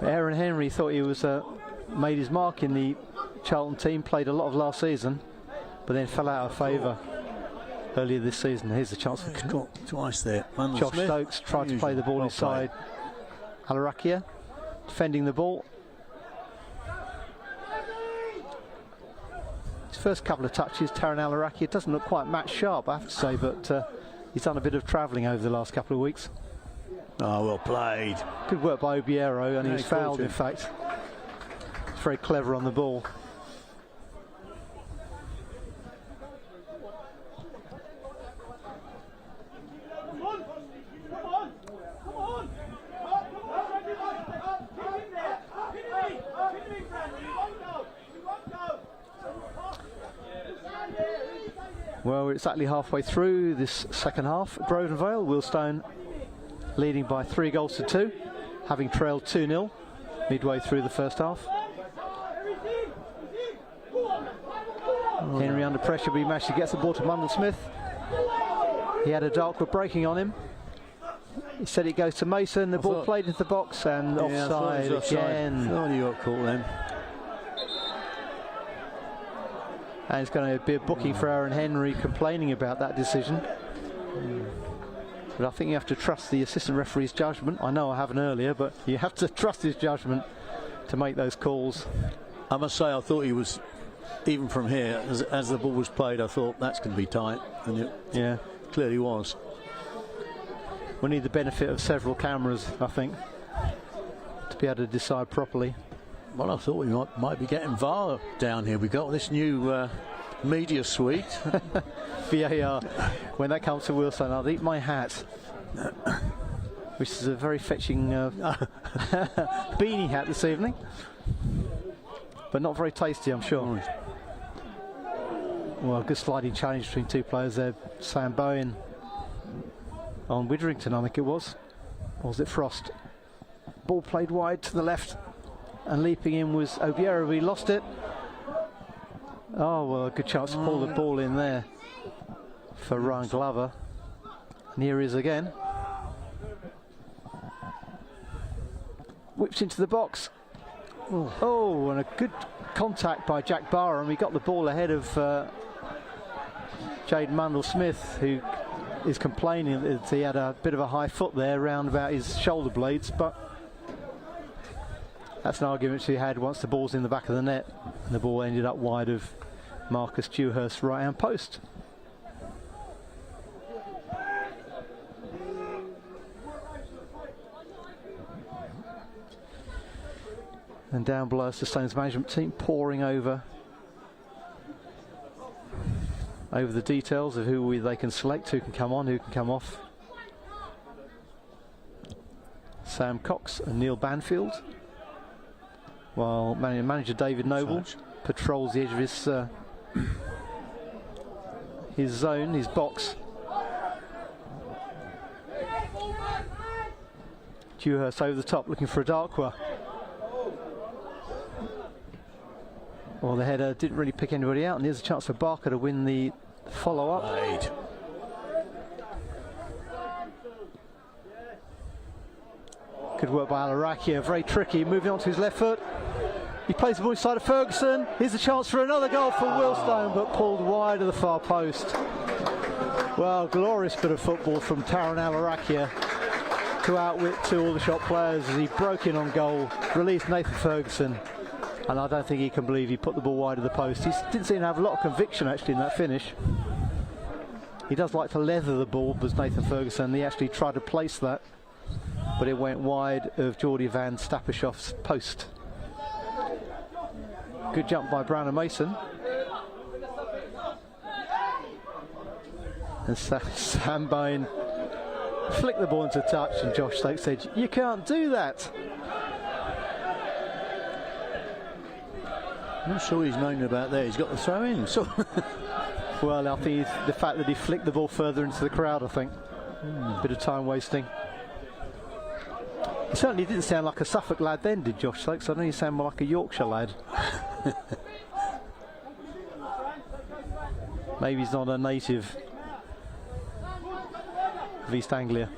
Aaron Henry thought he was made his mark in the Charlton team, played a lot of last season, but then fell out of favour earlier this season. Here's a chance for Got twice there. Josh Stokes tried to play the ball inside. Alarakia defending the ball. His first couple of touches, Taran Alarakia doesn't look quite match sharp, I have to say, but he's done a bit of travelling over the last couple of weeks. Oh, well played. Good work by Obiero, and he was fouled, in fact. He's very clever on the ball. Well, we're exactly halfway through this second half. Grosvenor Vale, Wealdstone leading by 3 goals to 2, having trailed 2-0 midway through the first half. Henry under pressure, but he managed to get the ball to Mundell Smith. He had a Darkwood breaking on him. He said it goes to Mason. The ball played into the box and offside again. Oh, you got caught then. And it's going to be a booking for Aaron Henry, complaining about that decision. But I think you have to trust the assistant referee's judgment. I know I haven't earlier, but you have to trust his judgment to make those calls. I must say, I thought he was, even from here, as the ball was played, I thought that's going to be tight, and it clearly was. We need the benefit of several cameras, I think, to be able to decide properly. Well, I thought we might be getting VAR down here. We got this new media suite. VAR. When that comes to Wealdstone, I'll eat my hat. Which is a very fetching beanie hat this evening. But not very tasty, I'm sure. Well, good sliding challenge between 2 players there. Sam Bowen on Witherington, I think it was. Or was it Frost? Ball played wide to the left. And leaping in was Obiero. He lost it. Oh, well, a good chance to pull the ball in there for Ryan Glover. And here he is again. Whips into the box. Oh, and a good contact by Jack Barham. He got the ball ahead of Jaden Mundell Smith, who is complaining that he had a bit of a high foot there round about his shoulder blades, but that's an argument she had once the ball's in the back of the net, and the ball ended up wide of Marcus Dewhurst's right-hand post. And down below us, the Stones management team poring over the details of who they can select, who can come on, who can come off. Sam Cox and Neil Banfield, while manager David Noble patrols the edge of his zone, his box. Dewhurst over the top, looking for a Darkwa. Well, the header didn't really pick anybody out, and here's a chance for Barker to win the follow-up. Good work by Alarakia, very tricky, moving on to his left foot. He plays the ball inside of Ferguson. Here's a chance for another goal for Wealdstone, but pulled wide of the far post. Well, glorious bit of football from Taran Alarakia to outwit 2 Aldershot players as he broke in on goal, released Nathan Ferguson, and I don't think he can believe he put the ball wide of the post. He didn't seem to have a lot of conviction actually in that finish. He does like to leather the ball, was Nathan Ferguson. He actually tried to place that, but it went wide of Geordie van Stappershoff's post. Good jump by Brown Mason. And Sam Bowen flicked the ball into touch, and Josh Stokes said, "You can't do that." I'm not sure he's moaning about that. He's got the throw in. So well, I think it's the fact that he flicked the ball further into the crowd, I think. Bit of time wasting. He certainly didn't sound like a Suffolk lad then, did Josh Stokes? I know he sounded more like a Yorkshire lad. Maybe he's not a native of East Anglia.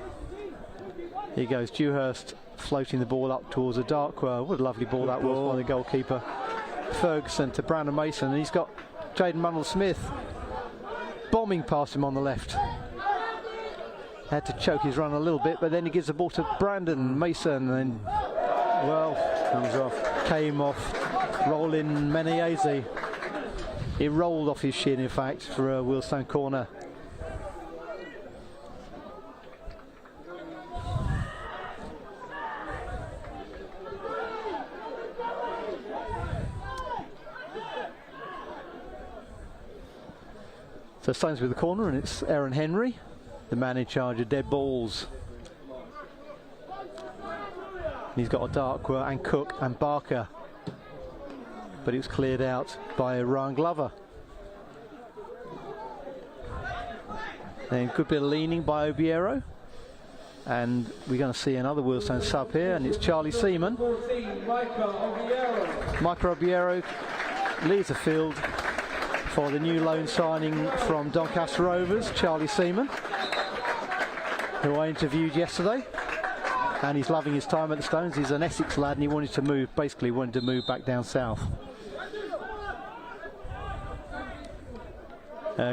Here goes Dewhurst floating the ball up towards a Darkwa. What a lovely ball that was by the goalkeeper. Ferguson to Brandon Mason, and he's got Jaden Mundell Smith bombing past him on the left. Had to choke his run a little bit, but then he gives the ball to Brandon Mason, and then, well, came off Roland Menezes. It rolled off his shin, in fact, for a Wealdstone corner. So Stones with the corner, and it's Aaron Henry, the man in charge of dead balls. And he's got a Darkwa and Cook and Barker, but it was cleared out by Ryan Glover. Then good bit of leaning by Obiero, and we're going to see another Wealdstone sub here, and it's Charlie Seaman. Michael Obiero leads the field for the new loan signing from Doncaster Rovers, Charlie Seaman, who I interviewed yesterday, and he's loving his time at the Stones. He's an Essex lad, and he wanted to move, basically wanted to move back down south.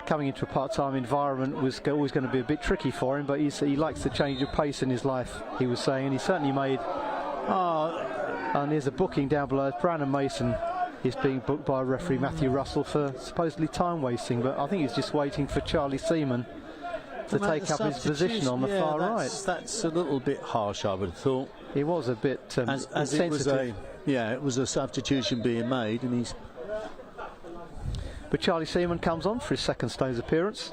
Coming into a part-time environment was always going to be a bit tricky for him, but he likes the change of pace in his life, he was saying, and he certainly made... and there's a booking down below. Brandon Mason is being booked by referee Matthew Russell for supposedly time wasting, but I think he's just waiting for Charlie Seaman to take up his position on the far right. That's a little bit harsh, I would have thought. He was a bit as it was it was a substitution being made, and he's... But Charlie Seaman comes on for his second Stones appearance.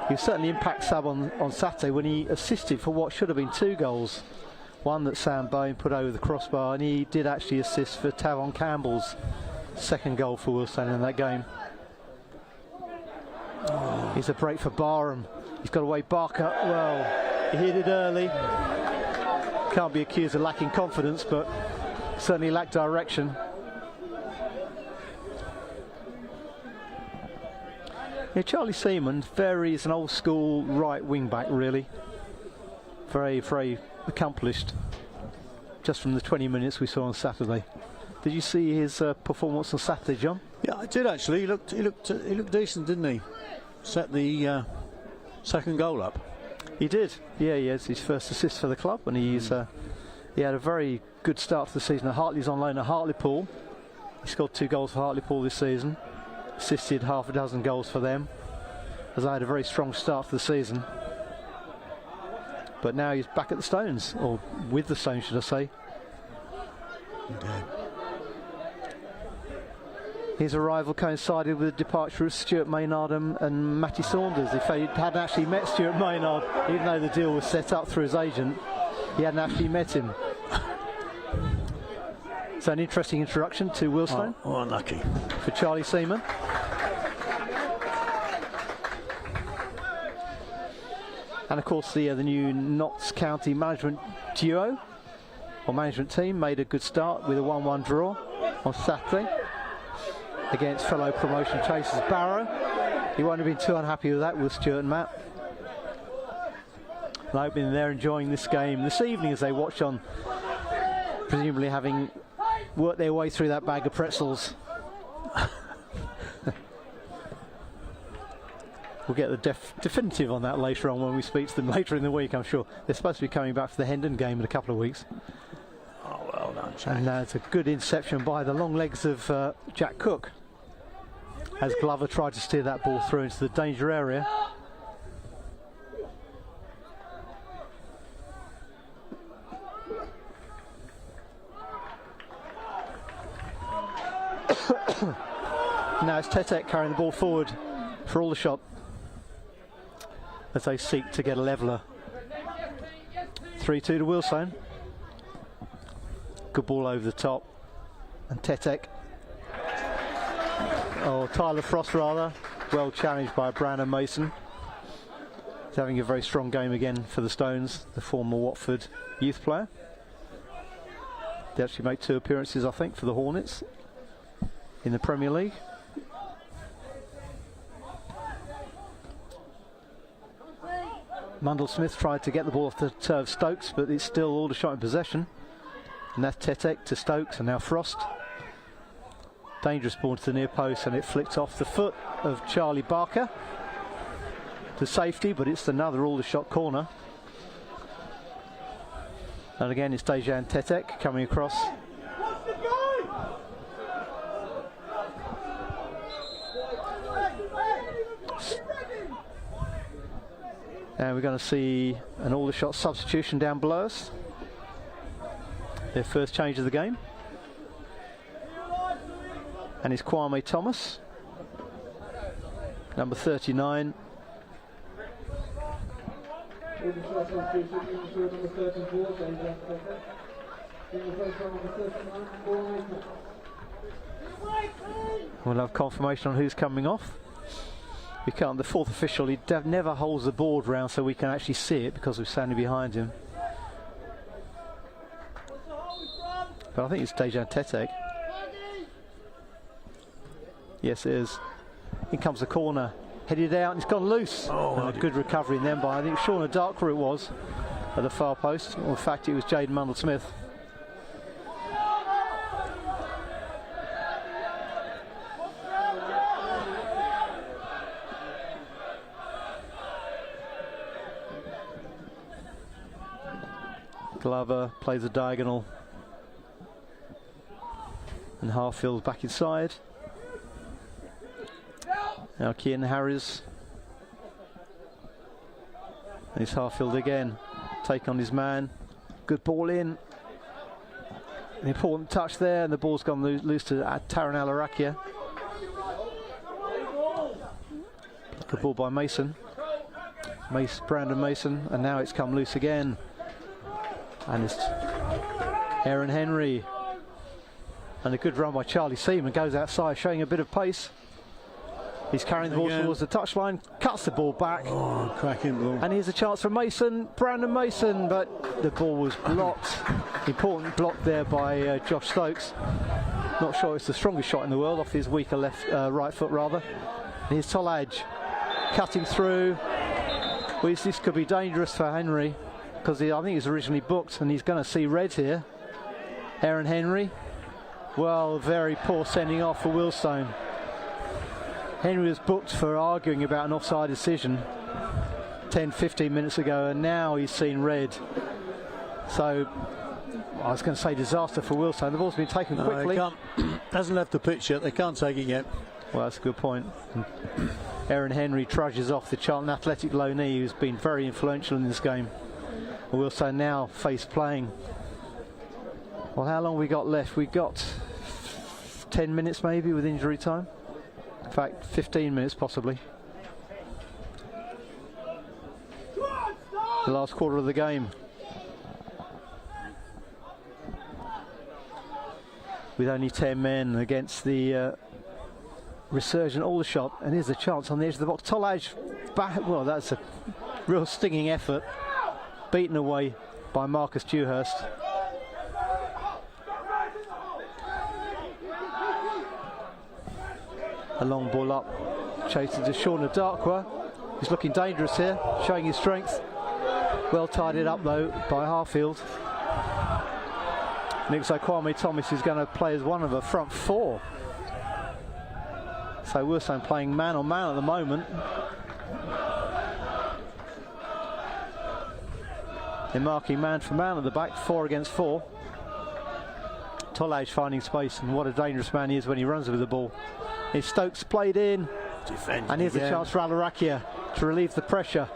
He was certainly impact sub on Saturday when he assisted for what should have been 2 goals. One that Sam Bone put over the crossbar, and he did actually assist for Tavon Campbell's second goal for Wealdstone in that game. Here's a break for Barham. He's got away Barker. Well, he hit it early. Can't be accused of lacking confidence, but certainly lacked direction. Yeah, Charlie Seaman is an old school right wing back, really. Very, very accomplished, just from the 20 minutes we saw on Saturday. Did you see his performance on Saturday, John? Yeah, I did actually. He looked decent, didn't he? Set the second goal up. He did. Yeah, he has his first assist for the club, and he had a very good start to the season. Hartley's on loan at Hartlepool. He scored 2 goals for Hartlepool this season. Assisted half a dozen goals for them, as I had a very strong start to the season. But now he's back at the Stones, or with the Stones, should I say. Okay. His arrival coincided with the departure of Stuart Maynard and Matty Saunders. If he hadn't actually met Stuart Maynard, even though the deal was set up through his agent, he hadn't actually met him. So an interesting introduction to Wealdstone. Oh, unlucky. For Charlie Seaman. And of course the new Notts County management duo, or management team, made a good start with a 1-1 draw on Saturday against fellow promotion chasers Barrow. He won't have been too unhappy with that, with Stuart and Matt. And I've been there enjoying this game this evening as they watch on, presumably having worked their way through that bag of pretzels. We'll get the definitive on that later on when we speak to them later in the week, I'm sure. They're supposed to be coming back for the Hendon game in a couple of weeks. Oh, well done, Jack. And it's a good interception by the long legs of Jack Cook, as Glover tried to steer that ball through into the danger area. Now it's Tetek carrying the ball forward for Aldershot as they seek to get a leveller. 3-2 to Wealdstone. Good ball over the top, and Tetek, Tyler Frost rather, well challenged by Brandon Mason. He's having a very strong game again for the Stones, the former Watford youth player. They actually make 2 appearances, I think, for the Hornets in the Premier League. Mundell Smith tried to get the ball off the turf Stokes, but it's still Aldershot in possession. And that's Tetek to Stokes, and now Frost. Dangerous ball to the near post, and it flicked off the foot of Charlie Barker. to safety, but it's another Aldershot corner. And again, it's Dejan Tetek coming across. And we're going to see an Aldershot substitution down below us. Their first change of the game. And it's Kwame Thomas, number 39. We'll have confirmation on who's coming off. We can't. The fourth official, he never holds the board round so we can actually see it because we're standing behind him. But I think it's Dejan Tetek. Yes, it is. In comes the corner, headed out, and it's gone loose. And a good recovery in them by, I think, Shauna Darker it was, at the far post. Well, in fact, it was Jaden Mundell-Smith. Glover plays a diagonal. And Harfield back inside. Now Cian Harris. And it's Harfield again. Take on his man. Good ball in. An important touch there, and the ball's gone loose to Taran Alarakia. Good ball by Mason. Brandon Mason, and now it's come loose again. And it's Aaron Henry. And a good run by Charlie Seaman, goes outside, showing a bit of pace. He's carrying the ball towards the touchline, cuts the ball back. Oh, cracking ball. And here's a chance for Mason, Brandon Mason, but the ball was blocked. Important block there by Josh Stokes. Not sure it's the strongest shot in the world, off his weaker right foot rather. And here's Tolaj, cutting through. Well, this could be dangerous for Henry, because I think he's originally booked and he's going to see red here. Aaron Henry. Well, very poor sending off for Wealdstone. Henry was booked for arguing about an offside decision 10-15 minutes ago, and now he's seen red. So I was going to say disaster for Wealdstone. The ball's been taken quickly. Hasn't left the pitch yet. They can't take it yet. Well, that's a good point. Aaron Henry trudges off, the Charlton Athletic loanee, who's been very influential in this game. Wealdstone now face playing. Well, how long we got left? We got 10 minutes maybe with injury time. In fact, 15 minutes possibly. The last quarter of the game. With only 10 men against the resurgent Aldershot. And here's a chance on the edge of the box. Tolaj back. Well, that's a real stinging effort. Beaten away by Marcus Dewhurst. A long ball up, chasing to Shauna Darkwa. He's looking dangerous here, showing his strength. Well tidied up though by Harfield. Looks like Kwame Thomas is going to play as one of the front four. So Wealdstone playing man on man at the moment. They're marking man for man at the back, 4 against 4. Tolaj finding space, and what a dangerous man he is when he runs with the ball. Here's Stokes played in, and here's a chance for Alarakia to relieve the pressure.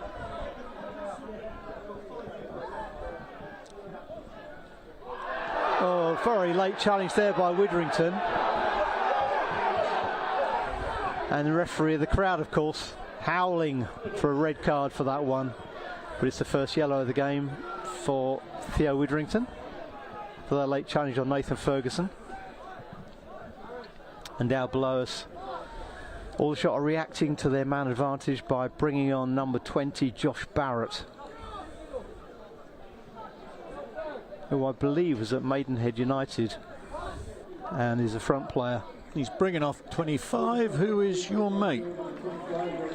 Oh, very late challenge there by Witherington. And the referee of the crowd, of course, howling for a red card for that one. But it's the first yellow of the game for Theo Witherington for that late challenge on Nathan Ferguson. And down below us, Aldershot are reacting to their man advantage by bringing on number 20, Josh Barrett, who I believe was at Maidenhead United and is a front player. He's bringing off 25. Who is your mate?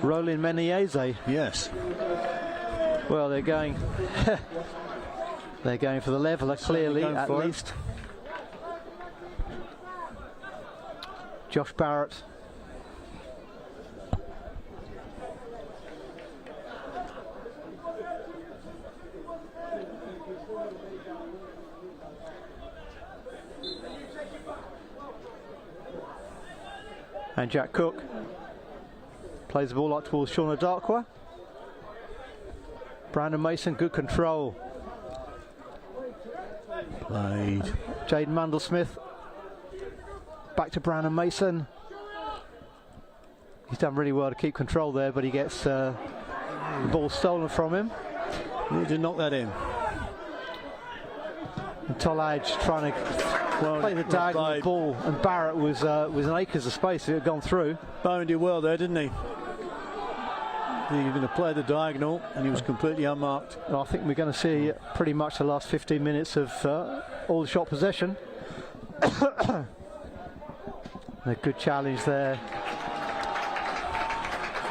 Roland Menezes. Yes. Well, they're going they're going for the leveller, clearly, at least. Josh Barrett. And Jack Cook plays the ball up towards Shauna Darkwa. Brandon Mason, good control. Played. Jaden Mundle-Smith. Back to Brandon Mason. He's done really well to keep control there, but he gets the ball stolen from him. Need to knock that in. And Tolage trying to play the diagonal ball, and Barrett was an acres of space if it had gone through. Bowen did well there, didn't he? He was going to play the diagonal, and he was completely unmarked. I think we're going to see pretty much the last 15 minutes of Aldershot possession. A good challenge there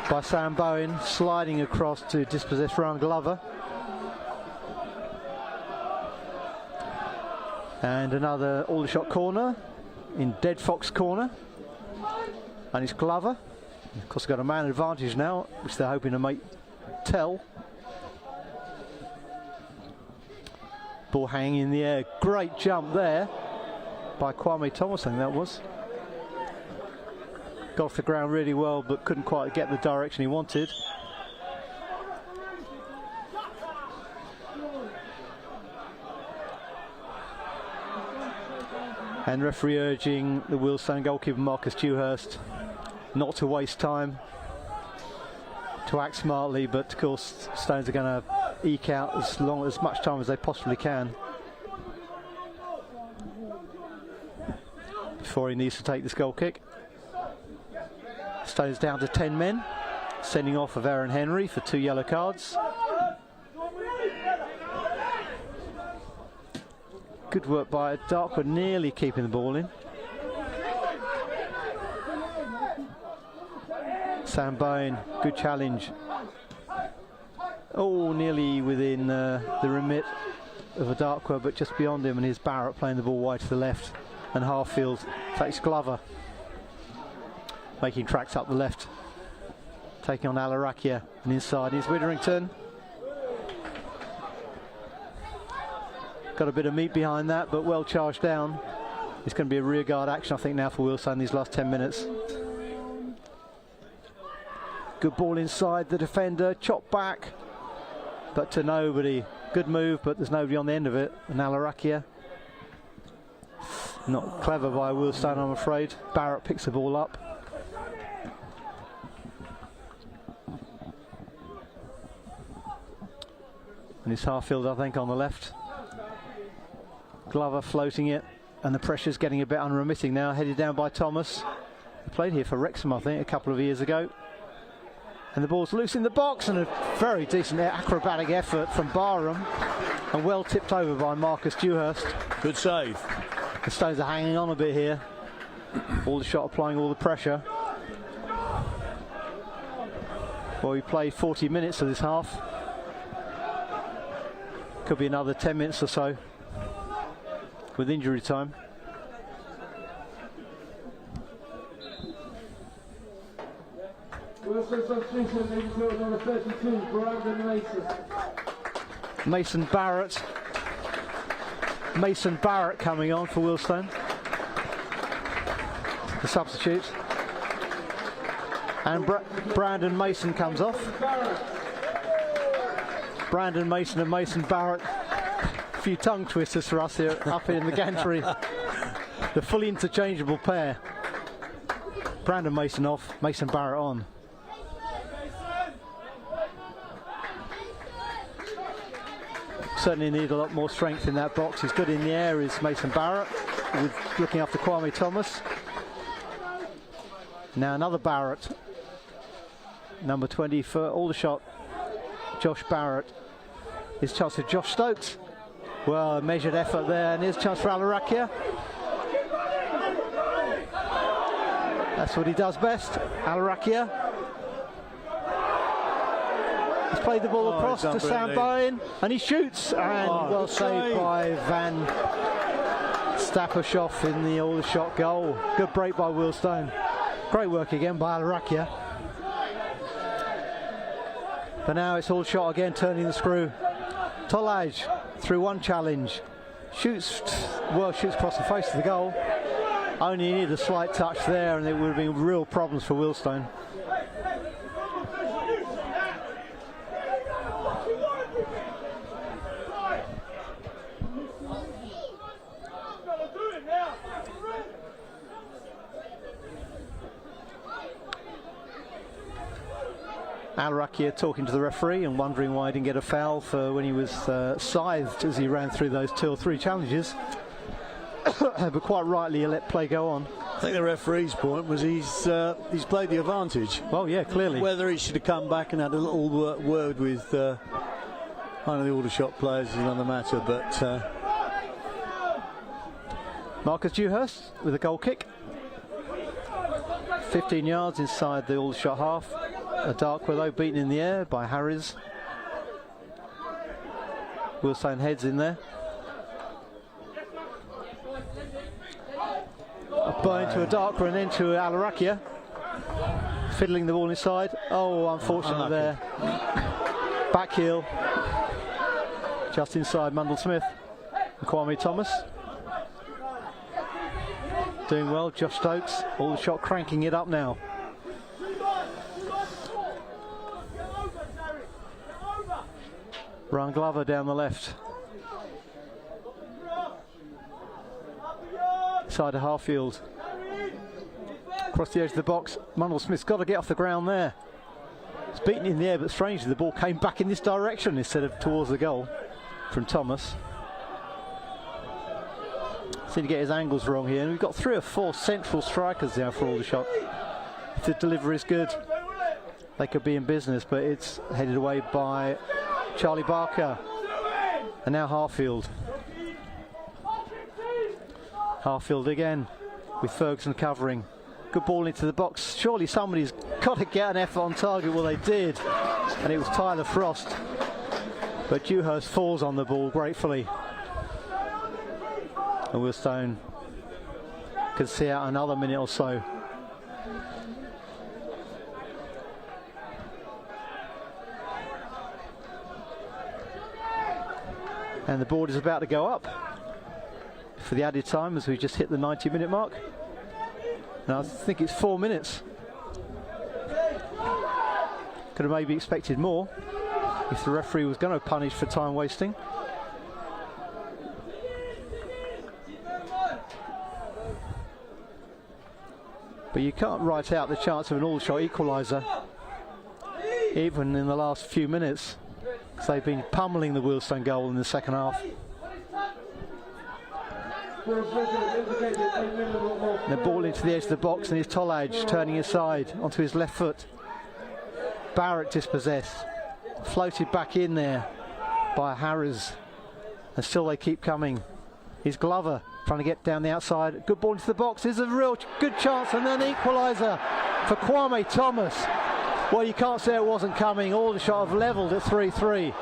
by Sam Bowen, sliding across to dispossess Ryan Glover. And another Aldershot corner in Dead Fox corner. And it's Glover. Of course, they've got a man advantage now, which they're hoping to make tell. Ball hanging in the air. Great jump there by Kwame Thomas, I think that was. Got off the ground really well, but couldn't quite get the direction he wanted. And referee urging the Wealdstone goalkeeper Marcus Dewhurst not to waste time, to act smartly, but of course Stones are going to eke out as much time as they possibly can before he needs to take this goal kick. Stones down to 10 men, sending off of Aaron Henry for 2 yellow cards. Good work by Darkwood, nearly keeping the ball in. Sam Bowen, good challenge. Oh, nearly within the remit of a Darkwood, but just beyond him, and here's Barrett playing the ball wide to the left, and Harfield takes Glover, making tracks up the left, taking on Alarakia, and inside is Witherington. Got a bit of meat behind that, but well charged down. It's going to be a rear guard action, I think, now for Wealdstone these last 10 minutes. Good ball inside the defender, chopped back, but to nobody. Good move, but there's nobody on the end of it. And Alarakia, not clever by Wealdstone, I'm afraid. Barrett picks the ball up. And it's Harfield, I think, on the left. Glover floating it, and the pressure's getting a bit unremitting now, headed down by Thomas. He played here for Wrexham, I think, a couple of years ago. And the ball's loose in the box, and a very decent acrobatic effort from Barham, and well tipped over by Marcus Dewhurst. Good save. The Stones are hanging on a bit here. Aldershot applying all the pressure. Well, we played 40 minutes of this half. Could be another 10 minutes or so with injury time. Number 32, Brandon Mason. Mason Barrett. Mason Barrett coming on for Wealdstone. The substitute. And Brandon Mason comes off. Brandon Mason and Mason Barrett. A few tongue twisters for us here up in the gantry. The fully interchangeable pair. Brandon Mason off, Mason Barrett on. Certainly need a lot more strength in that box. He's good in the air, is Mason Barrett, with looking after Kwame Thomas. Now another Barrett, number 20 for Aldershot, Josh Barrett. His chance for Josh Stokes. Well, a measured effort there, and here's a chance for Alarakia. That's what he does best, Alarakia. He's played the ball across to Sam Bowen, and he shoots, and well saved by Van Stappershoff in the Aldershot goal. Good break by Wealdstone. Great work again by Alarakia. But now it's Aldershot again turning the screw. Tolage through one challenge. Shoots across the face of the goal. Only needed a slight touch there and it would have been real problems for Wealdstone. Aldershot talking to the referee and wondering why he didn't get a foul for when he was scythed as he ran through those 2 or 3 challenges. But quite rightly he let play go on. I think the referee's point was he's played the advantage. Well, yeah, clearly. Whether he should have come back and had a little word with one of the Aldershot players is another matter, but... Marcus Dewhurst with a goal kick. 15 yards inside the Aldershot half. A dark though beaten in the air by Harris. Wealdstone heads in there. A burn to a darker and then to Aldershot. Fiddling the ball inside. Oh, unfortunately there. Back heel. Just inside Mundell Smith. And Kwame Thomas. Doing well, Josh Stokes. Aldershot cranking it up now. Ryan Glover down the left. Side of Harfield. Across the edge of the box. Mundell Smith's got to get off the ground there. It's beaten in the air, but strangely the ball came back in this direction instead of towards the goal from Thomas. Seemed to get his angles wrong here, and we've got 3 or 4 central strikers now for Aldershot. If the delivery is good, they could be in business, but it's headed away by Charlie Barker. And now Harfield. Harfield again with Ferguson covering. Good ball into the box. Surely somebody's got to get an effort on target. Well, they did. And it was Tyler Frost. But Dewhurst falls on the ball gratefully. And Wealdstone can see out another minute or so. And the board is about to go up for the added time as we just hit the 90-minute mark. Now I think it's 4 minutes. Could have maybe expected more if the referee was going to punish for time wasting. But you can't write out the chance of an Aldershot equaliser even in the last few minutes, because they've been pummelling the Wealdstone goal in the second half. The ball into the edge of the box, and here's Tollage turning aside onto his left foot. Barrett dispossessed, floated back in there by Harris, and still they keep coming. Here's Glover trying to get down the outside. Good ball into the box. There's a real good chance, and then equaliser for Kwame Thomas. Well, you can't say it wasn't coming. Aldershot have levelled at 3-3.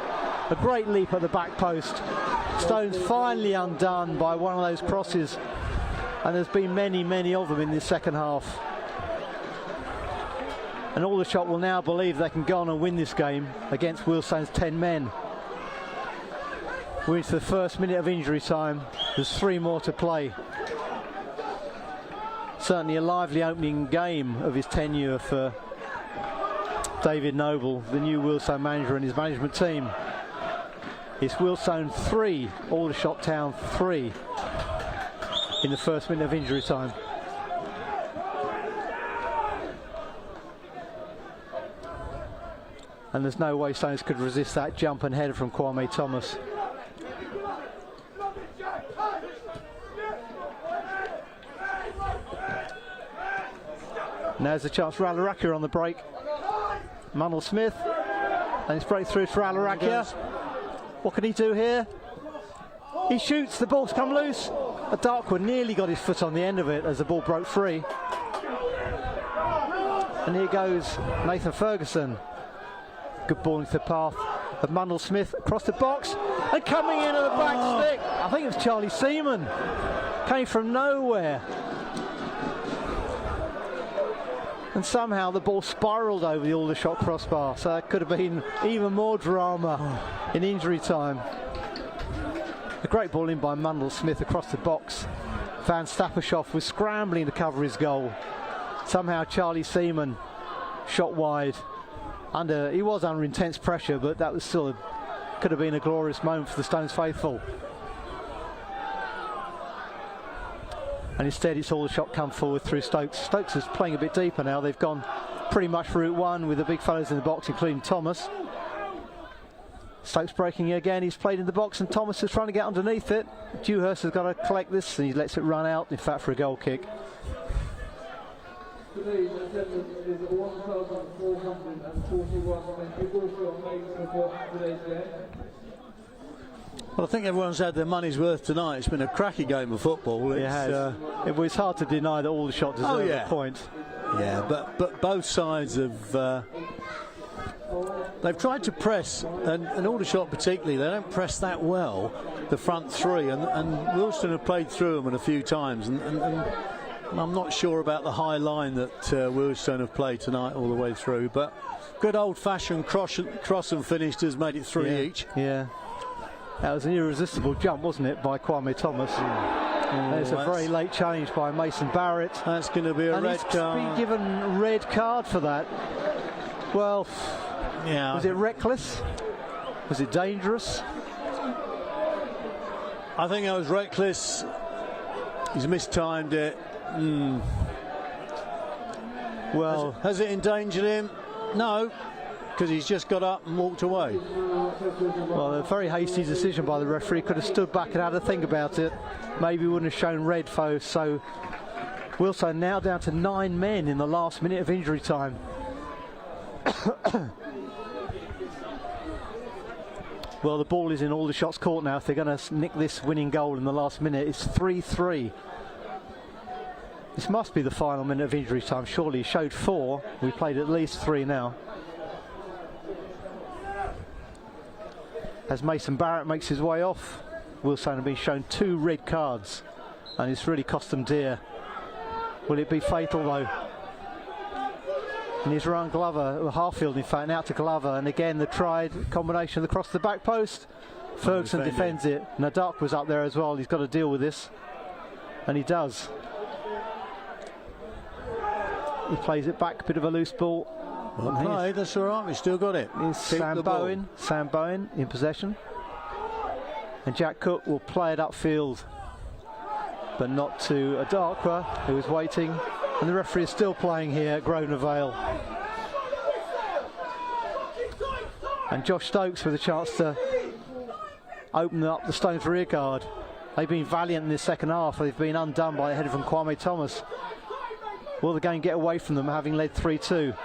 A great leap at the back post. Stone's finally undone by one of those crosses, and there's been many, many of them in this second half. And Aldershot will now believe they can go on and win this game against Wealdstone's 10 men. We're into the first minute of injury time. There's 3 more to play. Certainly a lively opening game of his tenure for David Noble, the new Wealdstone manager, and his management team. It's Wealdstone 3, Aldershot Town 3 in the first minute of injury time. And there's no way Stones could resist that jump and header from Kwame Thomas. Now's the chance for Aldershot on the break. Mundell Smith, and it's breakthrough for Aldershot. What can he do here? He shoots, the ball's come loose. A Darkwood nearly got his foot on the end of it as the ball broke free. And here goes Nathan Ferguson. Good ball into the path of Mundell Smith across the box, and coming in at the back stick. I think it was Charlie Seaman. Came from nowhere. And somehow the ball spiralled over the Aldershot crossbar, so it could have been even more drama in injury time. A great ball in by Mundell Smith across the box Van Stappershoff was scrambling to cover his goal. Somehow Charlie Seaman shot wide. He was under intense pressure, but that was still could have been a glorious moment for the Stones faithful. And instead it's Aldershot come forward through Stokes. Stokes is playing a bit deeper now. They've gone pretty much route one with the big fellows in the box, including Thomas. Stokes breaking again. He's played in the box and Thomas is trying to get underneath it. Dewhurst has got to collect this and he lets it run out, in fact, for a goal kick. Today's attendance is 1,441, and you've also made for today's game. Well, I think everyone's had their money's worth tonight. It's been a cracking game of football. It has. It was hard to deny that Aldershot deserved a point. Yeah, but both sides have they've tried to press, and Aldershot particularly, they don't press that well, the front three, and Wealdstone have played through them a few times, and I'm not sure about the high line that Wealdstone have played tonight all the way through, but good old-fashioned cross and finish has made it 3 each. Yeah. That was an irresistible jump, wasn't it, by Kwame Thomas? There's a very late challenge by Mason Barrett. That's going to be a red card. He's been given a red card for that. Well, yeah. Was it reckless? Was it dangerous? I think it was reckless. He's mistimed it. Well, has it endangered him? No, because he's just got up and walked away. Well, a very hasty decision by the referee. Could have stood back and had a think about it. Maybe wouldn't have shown red, so Wealdstone now down to 9 men in the last minute of injury time. Well, the ball is in Aldershot's court now. If they're going to nick this winning goal in the last minute, it's 3-3. This must be the final minute of injury time, surely. He showed 4. We played at least 3 now. As Mason Barrett makes his way off, Wealdstone have been shown 2 red cards, and it's really cost them dear. Will it be fatal though? And here's Ryan Glover, Harfield in fact, out to Glover, and again the tried combination across the back post. Ferguson defends it. Nadak was up there as well. He's got to deal with this, and he does. He plays it back, bit of a loose ball. Well played, that's all right, we still got it. Here's Sam Bowen in possession. And Jack Cook will play it upfield, but not to Adakwa, who is waiting. And the referee is still playing here at Grosvenor Vale. And Josh Stokes with a chance to open up the Stones rear guard. They've been valiant in the second half. They've been undone by a header from Kwame Thomas. Will the game get away from them, having led 3-2?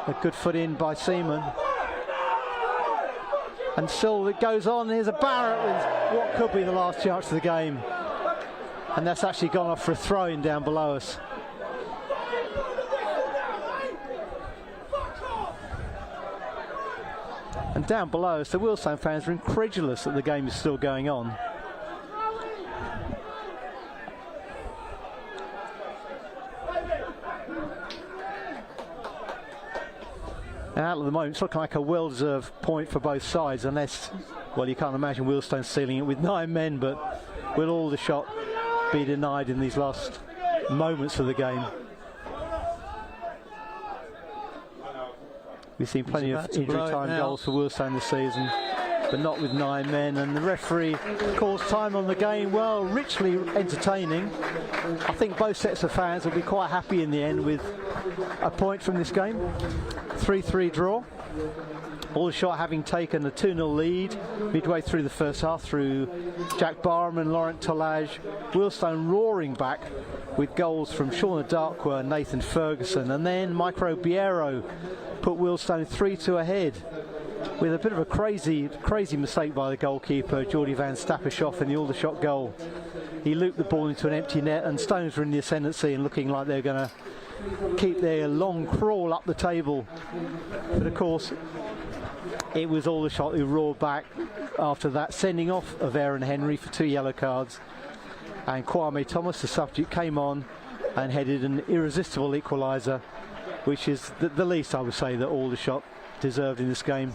A good foot in by Seaman. And still it goes on. Here's a Barrett with what could be the last chance of the game. And that's actually gone off for a throw-in down below us. And down below us, the Wealdstone fans are incredulous that the game is still going on. And out at the moment, it's looking like a well-deserved point for both sides, unless, well, you can't imagine Wealdstone sealing it with 9 men, but will Aldershot be denied in these last moments of the game? We've seen plenty of injury time goals for Wealdstone this season, but not with 9 men, and the referee calls time on the game. Well, richly entertaining. I think both sets of fans will be quite happy in the end with a point from this game. 3-3 draw. Aldershot having taken a 2-0 lead midway through the first half through Jack Barham and Laurent Tolage. Wealdstone roaring back with goals from Sean Adakwa and Nathan Ferguson, and then Micro Biero put Wealdstone 3-2 ahead with a bit of a crazy mistake by the goalkeeper, Geordie Van Stappershoff, in the Aldershot goal. He looped the ball into an empty net, and Stones were in the ascendancy and looking like they're going to keep their long crawl up the table. But of course, it was Aldershot who roared back after that sending off of Aaron Henry for 2 yellow cards. And Kwame Thomas, the substitute, came on and headed an irresistible equaliser, which is the least I would say that Aldershot deserved in this game.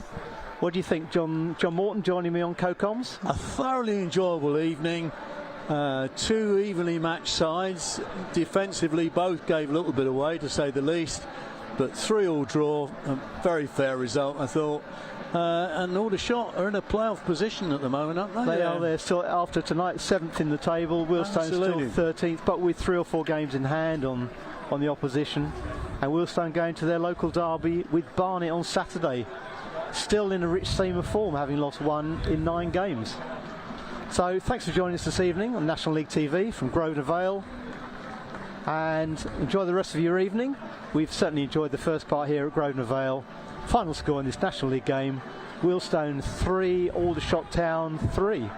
What do you think, John Morton joining me on co-coms? A thoroughly enjoyable evening. Two evenly matched sides. Defensively, both gave a little bit away, to say the least. But 3-3 draw, a very fair result, I thought. And Aldershot are in a playoff position at the moment, aren't they? They are. They're still, after tonight, 7th in the table. Wealdstone still 13th, but with 3 or 4 games in hand on the opposition. And Wealdstone going to their local derby with Barnet on Saturday. Still in a rich seam of form, having lost 1 in 9 games. So thanks for joining us this evening on National League TV from Grosvenor Vale. And enjoy the rest of your evening. We've certainly enjoyed the first part here at Grosvenor Vale. Final score in this National League game: Wealdstone 3, Aldershot Town 3.